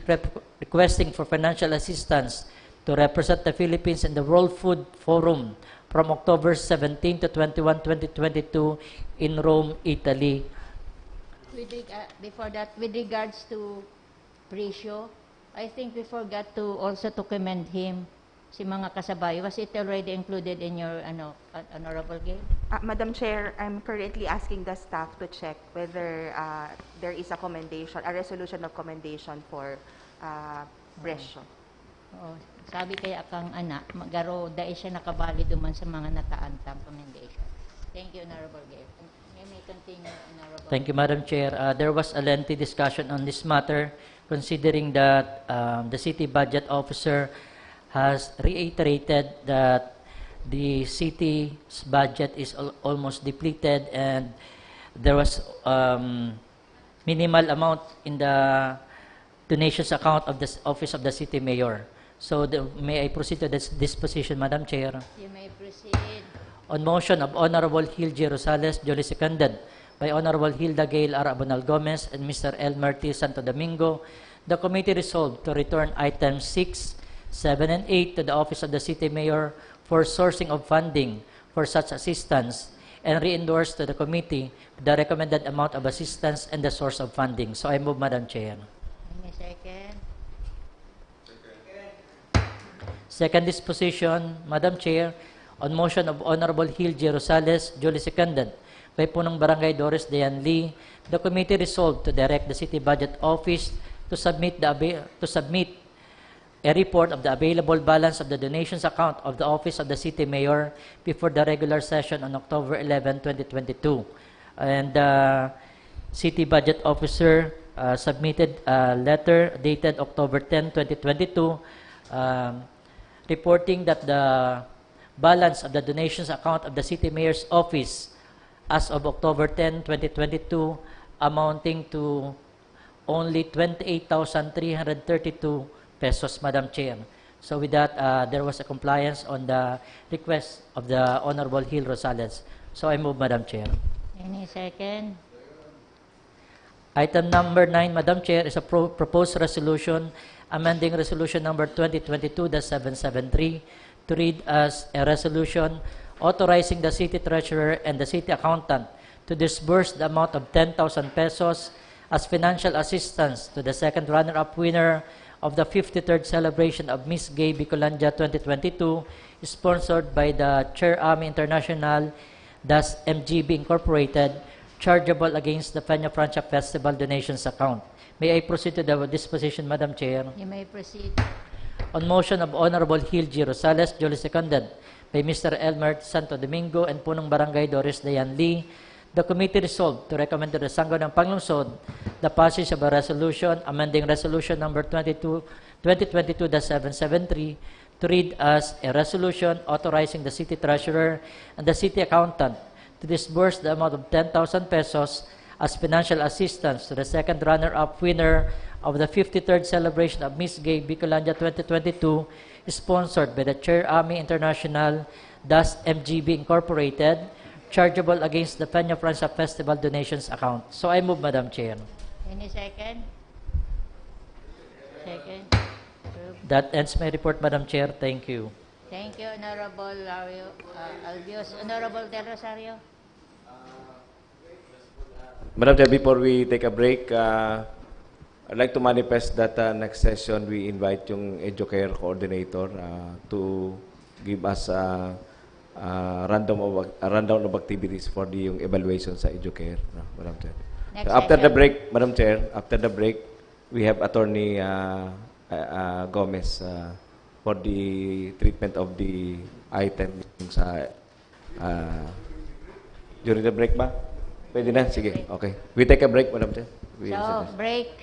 requesting for financial assistance to represent the Philippines in the World Food Forum from October 17 to 21, 2022 in Rome, Italy. Before that, with regards to Brescio, I think we forgot to also to commend him, si mga kasabay. Was it already included in your Honorable Gail? Madam Chair, I'm currently asking the staff to check whether there is a commendation, a resolution of commendation for Brescio. Oo. Sabi kaya kang magaro dahil siya nakabali duman sa mga nataantang commendation. Thank you, Honorable Gail. You may continue, Honorable. Thank you, Madam Chair. There was a lengthy discussion on this matter, considering that the city budget officer has reiterated that the city's budget is almost depleted and there was minimal amount in the donations account of the office of the city mayor. So may I proceed to this disposition, Madam Chair? You may proceed. On motion of Honorable Hildy Rosales, duly seconded by Honorable Hilda Gail R. Abonal Gomez and Mr. Elmer T. Santo Domingo, the committee resolved to return items 6, 7, and 8 to the office of the city mayor for sourcing of funding for such assistance and re-endorse to the committee the recommended amount of assistance and the source of funding. So I move, Madam Chair. Any second? Second disposition, Madam Chair, on motion of Honorable Hildy Rosales, duly seconded by Punong Barangay Doris Dayan Lee, the committee resolved to direct the City Budget Office to submit a report of the available balance of the donations account of the Office of the City Mayor before the regular session on October 11, 2022. And the City Budget Officer submitted a letter dated October 10, 2022, reporting that the balance of the donations account of the City Mayor's Office as of October 10, 2022 amounting to only 28,332 pesos, Madam Chair. So with that, there was a compliance on the request of the Honorable Hil Rosales. So I move, Madam Chair. Any second? Item number 9, Madam Chair, is a proposed resolution amending resolution number 2022-773 to read as a resolution authorizing the city treasurer and the city accountant to disburse the amount of 10,000 pesos as financial assistance to the second runner-up winner of the 53rd celebration of Miss Gay Bicolandia 2022, sponsored by the Chair Army International, thus MGB Incorporated, chargeable against the Peña Francia Festival donations account. May I proceed to the disposition, Madam Chair? You may proceed. On motion of Honorable Hildy Rosales, duly seconded by Mr. Elmer Santo Domingo and Punong Barangay Doris Dayan Lee, the committee resolved to recommend to the Sangguniang Panlungsod the passage of a resolution amending resolution number 2022-773 to read as a resolution authorizing the city treasurer and the city accountant to disburse the amount of 10,000 pesos as financial assistance to the second runner-up winner of the 53rd celebration of Miss Gay Bicolandia 2022, sponsored by the Chair Army International, thus MGB Incorporated, chargeable against the Peña Francia Festival donations account. So I move, Madam Chair. Any second? Second. That ends my report, Madam Chair. Thank you. Thank you, Honorable Albios. Honorable Del Rosario. Madam Chair, before we take a break, I'd like to manifest that next session we invite yung EduCare coordinator to give us a rundown of activities for the yung evaluation sa EduCare, Madam Chair. After the break, Madam Chair, after the break, we have Attorney Gomez for the treatment of the item sa during the break ba? Pwede na? Sige. Okay. We take a break, Madam Chair. So, break.